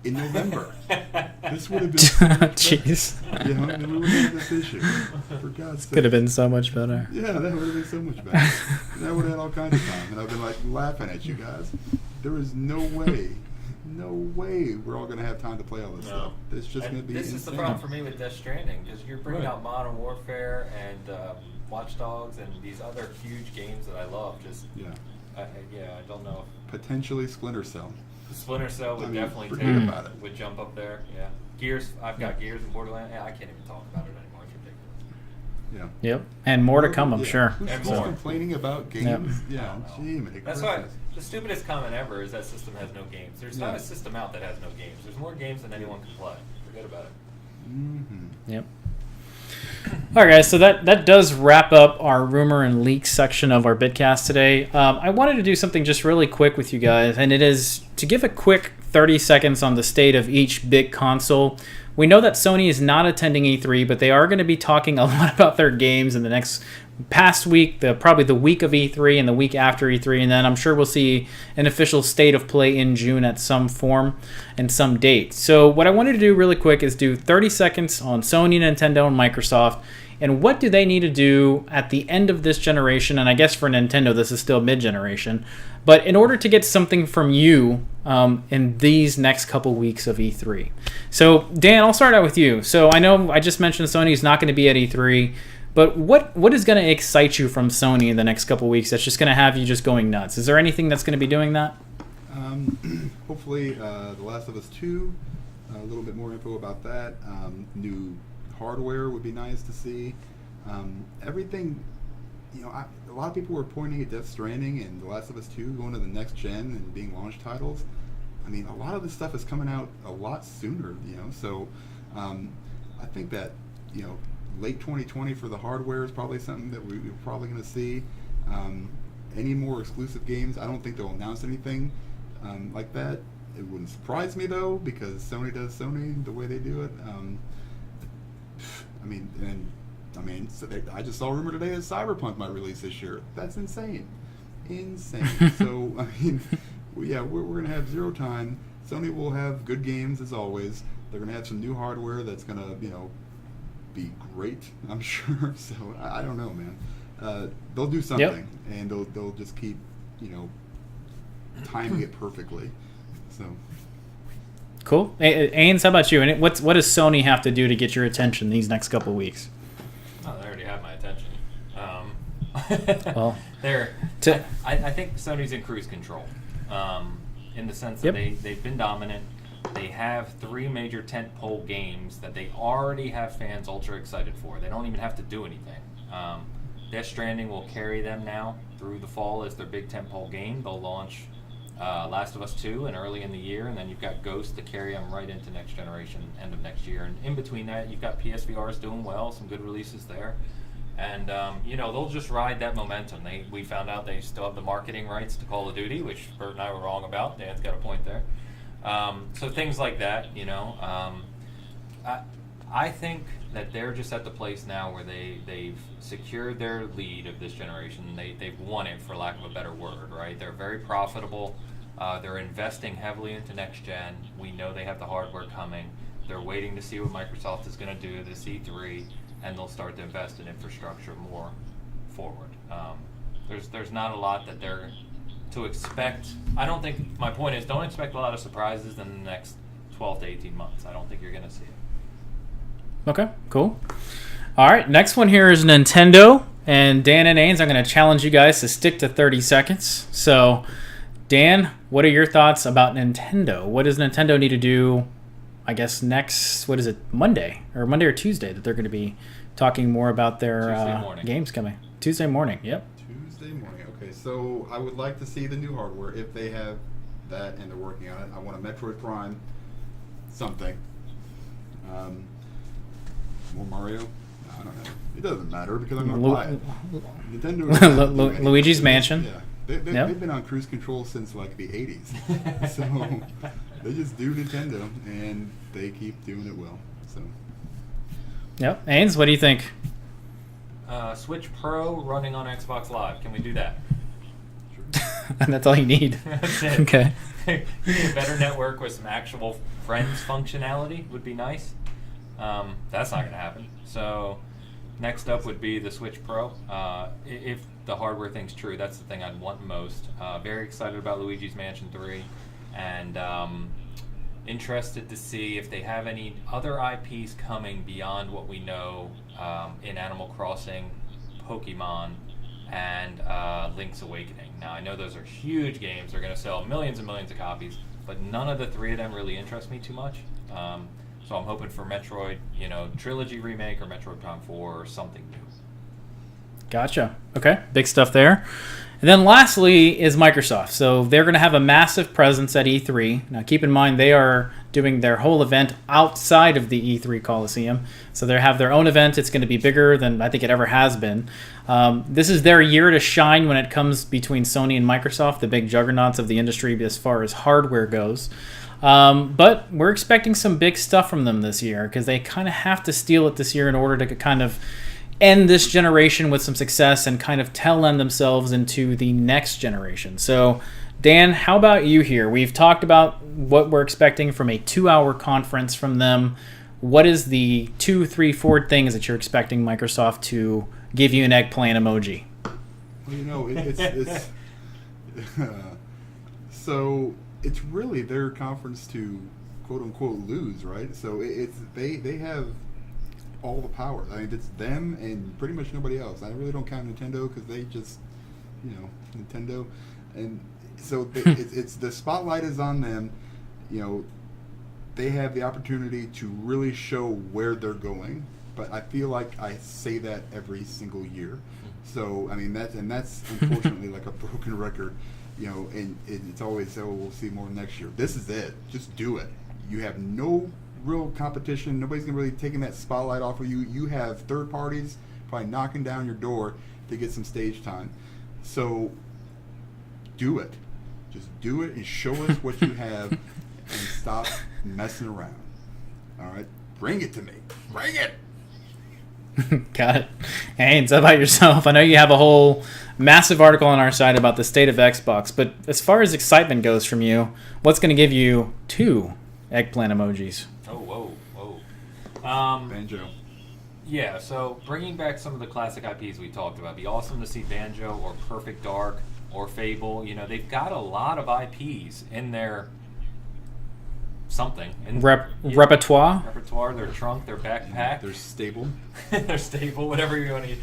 Speaker 3: November. This would have been so much
Speaker 1: jeez.
Speaker 3: we wouldn't have this issue. For God's sake.
Speaker 1: Could have been so much better.
Speaker 3: Yeah, that would have been so much better. And I would have had all kinds of time, and I've been like laughing at you guys. There is no way we're all going to have time to play all this stuff. It's just going to be insane.
Speaker 2: Is the problem for me with Death Stranding, because you're bringing out Modern Warfare and Watch Dogs and these other huge games that I love. I don't know.
Speaker 3: Potentially Splinter Cell.
Speaker 2: Splinter Cell would definitely would jump up there. Yeah, Gears. I've got Gears and Borderlands. I can't even talk about it anymore. It's ridiculous.
Speaker 3: Yeah.
Speaker 1: Yep. And more to come, I'm sure.
Speaker 3: Who's complaining about games? Yeah.
Speaker 2: That's why the stupidest comment ever is that system has no games. There's not a system out that has no games. There's more games than anyone can play. Forget about it.
Speaker 3: Mm-hmm.
Speaker 1: Yep. All right, guys, so that does wrap up our rumor and leak section of our Bitcast today. I wanted to do something just really quick with you guys, and it is to give a quick 30 seconds on the state of each big console. we know that Sony is not attending E3, but they are going to be talking a lot about their games in the next past week, probably the week of E3 and the week after E3, and then I'm sure we'll see an official state of play in June at some form and some date. So what I wanted to do really quick is do 30 seconds on Sony, Nintendo, and Microsoft, and what do they need to do at the end of this generation, and I guess for Nintendo this is still mid-generation, but in order to get something from you in these next couple weeks of E3. So Dan, I'll start out with you. So I know I just mentioned Sony's not going to be at E3, but what is going to excite you from Sony in the next couple weeks that's just going to have you just going nuts? Is there anything that's going to be doing that?
Speaker 3: Hopefully The Last of Us 2, a little bit more info about that. New hardware would be nice to see. Everything, a lot of people were pointing at Death Stranding and The Last of Us 2 going to the next gen and being launch titles. I mean, a lot of this stuff is coming out a lot sooner, so I think that, late 2020 for the hardware is probably something that we're probably going to see. Any more exclusive games, I don't think they'll announce anything like that. It wouldn't surprise me, though, because Sony does Sony the way they do it. I just saw a rumor today that Cyberpunk might release this year. That's insane. So, we're going to have zero time. Sony will have good games, as always. They're going to have some new hardware that's going to, be great, I'm sure. So, I don't know, man. They'll do something, and they'll just keep, timing it perfectly. So...
Speaker 1: Cool. Ains, how about you? And what does Sony have to do to get your attention these next couple of weeks?
Speaker 2: Oh, they already have my attention.
Speaker 1: Well,
Speaker 2: I think Sony's in cruise control, in the sense that they've been dominant. They have 3 major tentpole games that they already have fans ultra excited for. They don't even have to do anything. Death Stranding will carry them now through the fall as their big tentpole game. They'll launch Last of Us 2 and early in the year, and then you've got Ghost to carry them right into next generation, end of next year. And in between that, you've got PSVRs doing well, some good releases there. And, they'll just ride that momentum. We found out they still have the marketing rights to Call of Duty, which Bert and I were wrong about. Dan's got a point there. So things like that, I think that they're just at the place now where they've secured their lead of this generation. They've won it, for lack of a better word, right? They're very profitable. They're investing heavily into next gen. We know they have the hardware coming. They're waiting to see what Microsoft is going to do this E3, and they'll start to invest in infrastructure more forward. There's not a lot that they're to expect. I don't think, my point is, don't expect a lot of surprises in the next 12 to 18 months. I don't think you're going to see it.
Speaker 1: Okay, cool. All right, next one here is Nintendo. And Dan and Ains, I'm going to challenge you guys to stick to 30 seconds. So, Dan, what are your thoughts about Nintendo? What does Nintendo need to do, I guess, next, Monday or Tuesday, that they're going to be talking more about their games coming? Tuesday morning, yep.
Speaker 3: Tuesday morning. Okay, so I would like to see the new hardware if they have that and they're working on it. I want a Metroid Prime something. More Mario? No, I don't know. It doesn't matter because I'm going to buy it. Nintendo
Speaker 1: Luigi's Mansion.
Speaker 3: Yeah. They've been on cruise control since like the 80s. So they just do Nintendo and they keep doing it well. So.
Speaker 1: Yep. Ains, what do you think?
Speaker 2: Switch Pro running on Xbox Live. Can we do that?
Speaker 1: Sure. That's all you need.
Speaker 2: That's it.
Speaker 1: Okay.
Speaker 2: You need a better network with some actual friends functionality would be nice. That's not going to happen. So next up would be the Switch Pro. If the hardware thing's true, that's the thing I'd want most. Very excited about Luigi's Mansion 3, and interested to see if they have any other IPs coming beyond what we know in Animal Crossing, Pokemon, and Link's Awakening. Now, I know those are huge games. They're going to sell millions and millions of copies, but none of the 3 of them really interest me too much. So I'm hoping for Metroid, Trilogy Remake or Metroid Prime 4 or something new.
Speaker 1: Gotcha. Okay, big stuff there. And then lastly is Microsoft. So they're going to have a massive presence at E3. Now keep in mind they are doing their whole event outside of the E3 Coliseum. So they have their own event. It's going to be bigger than I think it ever has been. This is their year to shine when it comes between Sony and Microsoft, the big juggernauts of the industry as far as hardware goes. But we're expecting some big stuff from them this year because they kind of have to steal it this year in order to kind of end this generation with some success and kind of tail end themselves into the next generation. So, Dan, how about you here? We've talked about what we're expecting from a 2-hour conference from them. What is the 2, 3, 4 things that you're expecting Microsoft to give you an eggplant emoji?
Speaker 3: Well, it's so it's really their conference to quote unquote lose, right? So they have all the power. I mean, it's them and pretty much nobody else. I really don't count Nintendo because they just, Nintendo, and so it's the spotlight is on them. They have the opportunity to really show where they're going. But I feel like I say that every single year. So I mean that's unfortunately like a broken record, and it's always we'll see more next year. This is it. Just do it. You have no real competition. Nobody's gonna really taking that spotlight off of you. You have third parties probably knocking down your door to get some stage time. So do it. Just do it and show us what you have and stop messing around. All right? Bring it to me. Bring it.
Speaker 1: Got it. Haynes, how about yourself? I know you have a whole massive article on our site about the state of Xbox, but as far as excitement goes from you, what's going to give you 2 eggplant emojis?
Speaker 2: Whoa.
Speaker 3: Banjo.
Speaker 2: Yeah, so bringing back some of the classic IPs we talked about. It'd be awesome to see Banjo or Perfect Dark or Fable. They've got a lot of IPs in their something.
Speaker 1: Repertoire,
Speaker 2: their trunk, their backpack.
Speaker 3: They're stable.
Speaker 2: They're stable, whatever you want to use.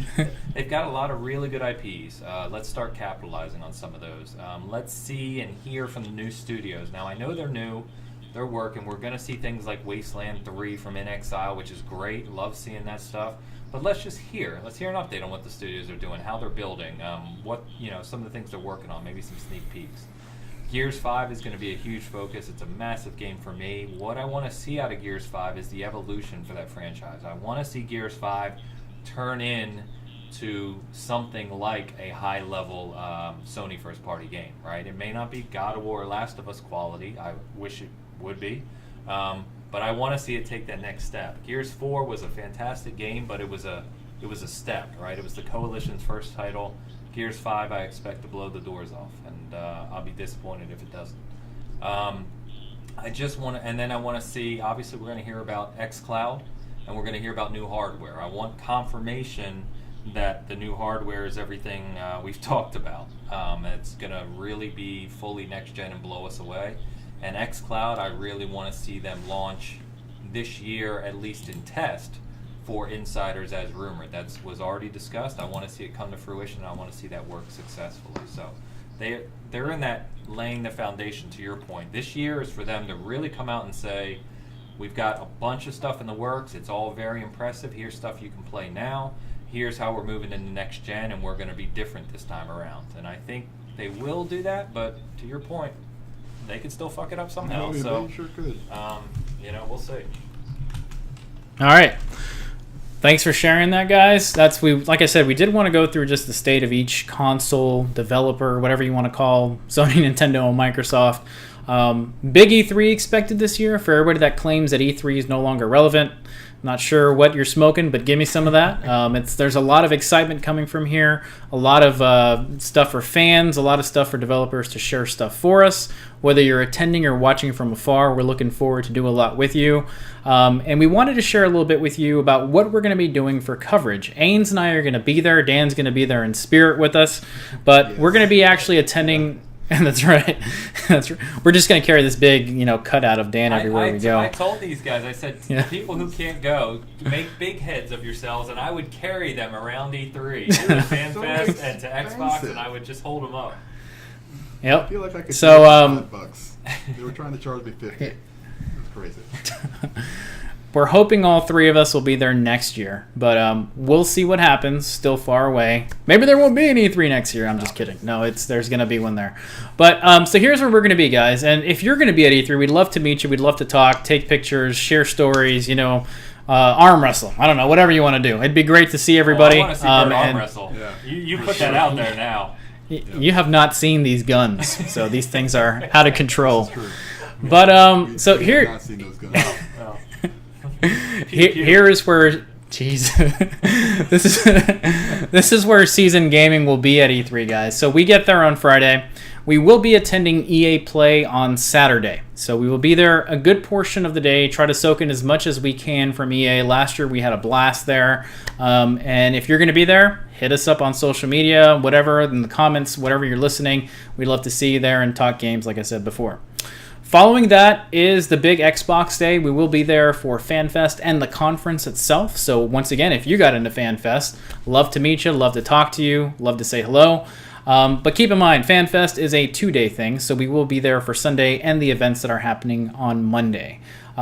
Speaker 2: They've got a lot of really good IPs. Let's start capitalizing on some of those. Let's see and hear from the new studios. Now, I know they're new. They're working. We're going to see things like Wasteland 3 from In Exile, which is great. Love seeing that stuff. But let's just hear. Let's hear an update on what the studios are doing, how they're building, some of the things they're working on, maybe some sneak peeks. Gears 5 is going to be a huge focus. It's a massive game for me. What I want to see out of Gears 5 is the evolution for that franchise. I want to see Gears 5 turn into something like a high-level Sony first-party game, right? It may not be God of War or Last of Us quality. I wish it would be. But I want to see it take that next step. Gears 4 was a fantastic game, but it was a step, right? It was the Coalition's first title. Gears 5, I expect to blow the doors off, and I'll be disappointed if it doesn't. I just want to, and then I want to see, obviously we're going to hear about xCloud, and we're going to hear about new hardware. I want confirmation that the new hardware is everything we've talked about. It's going to really be fully next-gen and blow us away. And xCloud, I really want to see them launch this year, at least in test, for insiders as rumored. That was already discussed. I want to see it come to fruition. I want to see that work successfully. So they're in that laying the foundation, to your point. This year is for them to really come out and say, we've got a bunch of stuff in the works. It's all very impressive. Here's stuff you can play now. Here's how we're moving into next gen, and we're going to be different this time around. And I think they will do that, but to your point, they could still fuck it up somehow.
Speaker 3: No, they sure could.
Speaker 2: We'll see.
Speaker 1: All right. Thanks for sharing that, guys. Like I said, we did want to go through just the state of each console, developer, whatever you want to call Sony, Nintendo, and Microsoft. Big E3 expected this year for everybody that claims that E3 is no longer relevant. Not sure what you're smoking, but give me some of that. There's a lot of excitement coming from here, a lot of stuff for fans, a lot of stuff for developers to share stuff for us. Whether you're attending or watching from afar, we're looking forward to do a lot with you. And we wanted to share a little bit with you about what we're going to be doing for coverage. Ains and I are going to be there. Dan's going to be there in spirit with us. But we're going to be actually attending... And that's right. We're just going to carry this big, cutout of Dan everywhere we go.
Speaker 2: I told these guys, I said, people who can't go, make big heads of yourselves, and I would carry them around E3 to the FanFest and to Xbox, and I would just hold them up.
Speaker 1: Yep.
Speaker 3: I feel like I could
Speaker 1: so,
Speaker 3: $5. They were trying to charge me $50. It's crazy.
Speaker 1: We're hoping all 3 of us will be there next year, but we'll see what happens. Still far away. Maybe there won't be an E3 next year. I'm just kidding. No, there's going to be one there. But so here's where we're going to be, guys. And if you're going to be at E3, we'd love to meet you. We'd love to talk, take pictures, share stories, arm wrestle. I don't know, whatever you want to do. It'd be great to see everybody.
Speaker 2: I want to see arm wrestle. Yeah. You put that out there now.
Speaker 1: You have not seen these guns, so these things are out of control. But so
Speaker 3: We have
Speaker 1: here,
Speaker 3: not seen those guns.
Speaker 2: Well,
Speaker 1: here is where, jeez, this is where season gaming will be at E3, guys. So we get there on Friday. We will be attending EA Play on Saturday. So we will be there a good portion of the day, try to soak in as much as we can from EA. Last year we had a blast there. And if you're going to be there, hit us up on social media, whatever, in the comments, whatever you're listening. We'd love to see you there and talk games, like I said before. Following that is the big Xbox Day. We will be there for FanFest and the conference itself. So once again, if you got into FanFest, love to meet you, love to talk to you, love to say hello. But keep in mind, FanFest is a 2-day thing, so we will be there for Sunday and the events that are happening on Monday.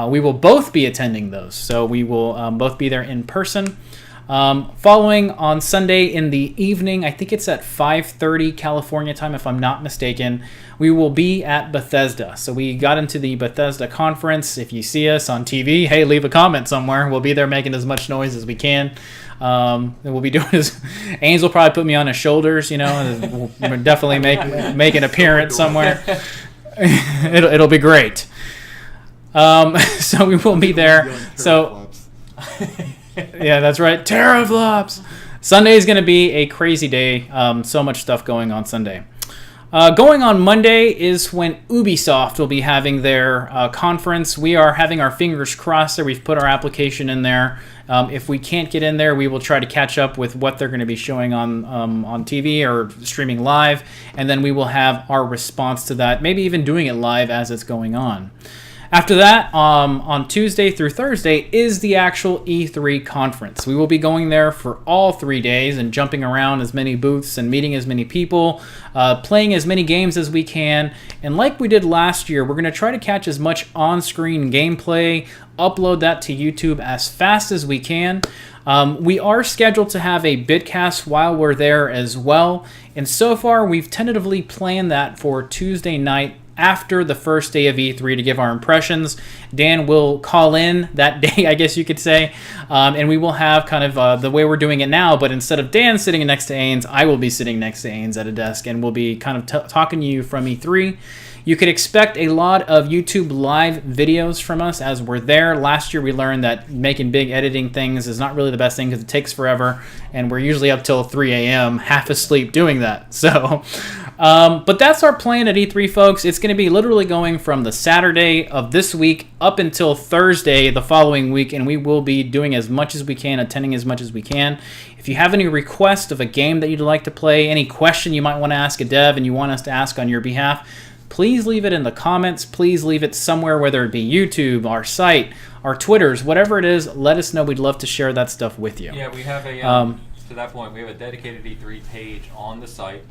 Speaker 1: We will both be attending those, so we will both be there in person. Following on Sunday in the evening, I think it's at 5:30 California time, if I'm not mistaken, we will be at Bethesda. So we got into the Bethesda conference. If you see us on TV, hey, leave a comment somewhere. We'll be there making as much noise as we can. And we'll be doing this. Ains will probably put me on his shoulders, We'll definitely make an appearance somewhere. It'll be great. So we will be there. So. Yeah, that's right. Teraflops! Sunday is going to be a crazy day. So much stuff going on Sunday. Going on Monday is when Ubisoft will be having their conference. We are having our fingers crossed there. We've put our application in there. If we can't get in there, we will try to catch up with what they're going to be showing on TV or streaming live. And then we will have our response to that, maybe even doing it live as it's going on. After that, on Tuesday through Thursday is the actual E3 conference. We will be going there for all 3 days and jumping around as many booths and meeting as many people, playing as many games as we can. And like we did last year, we're going to try to catch as much on-screen gameplay, upload that to YouTube as fast as we can. We are scheduled to have a Bitcast while we're there as well. And so far, we've tentatively planned that for Tuesday night after the first day of E3 to give our impressions. Dan will call in that day, I guess you could say, and we will have kind of the way we're doing it now, but instead of Dan sitting next to Ains, I will be sitting next to Ains at a desk, and we'll be kind of talking to you from E3. You could expect a lot of YouTube live videos from us as we're there. Last year we learned that making big editing things is not really the best thing because it takes forever, and we're usually up till 3 a.m. half asleep doing that. So, but that's our plan at E3, folks. It's going to be literally going from the Saturday of this week up until Thursday the following week, and we will be doing as much as we can, attending as much as we can. If you have any request of a game that you'd like to play, any question you might want to ask a dev and you want us to ask on your behalf, please leave it in the comments. Please leave it somewhere, whether it be YouTube, our site, our Twitters, whatever it is. Let us know. We'd love to share that stuff with you.
Speaker 2: Yeah, we have a, to that point, we have a dedicated E3 page on the site.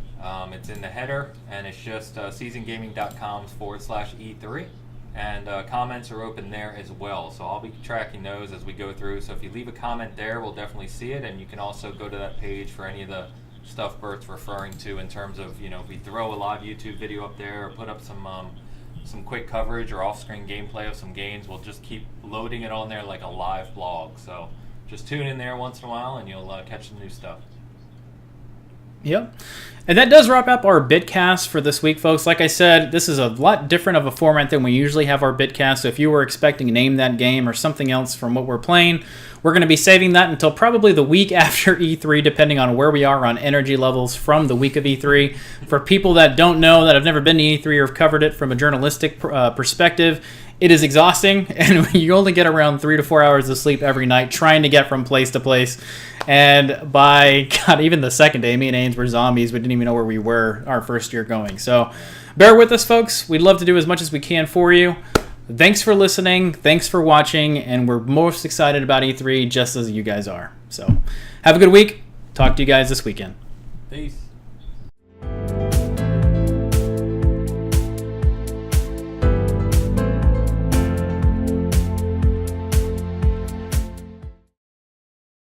Speaker 2: It's in the header, and it's just seasongaming.com/E3. And comments are open there as well. So I'll be tracking those as we go through. So if you leave a comment there, we'll definitely see it. And you can also go to that page for any of the stuff Bert's referring to in terms of, if we throw a live YouTube video up there or put up some quick coverage or off-screen gameplay of some games, we'll just keep loading it on there like a live blog. So just tune in there once in a while and you'll catch some new stuff.
Speaker 1: Yep. And that does wrap up our Bitcast for this week, folks. Like I said, this is a lot different of a format than we usually have our Bitcast. So if you were expecting Name That Game or something else from what we're playing, we're going to be saving that until probably the week after E3, depending on where we are on energy levels from the week of E3. For people that don't know, that have never been to E3 or have covered it from a journalistic perspective, it is exhausting, and you only get around 3 to 4 hours of sleep every night trying to get from place to place. And by God, even the second day, me and Ains were zombies. We didn't even know where we were our first year going. So bear with us, folks. We'd love to do as much as we can for you. Thanks for listening. Thanks for watching. And we're most excited about E3 just as you guys are. So have a good week. Talk to you guys this weekend.
Speaker 2: Peace.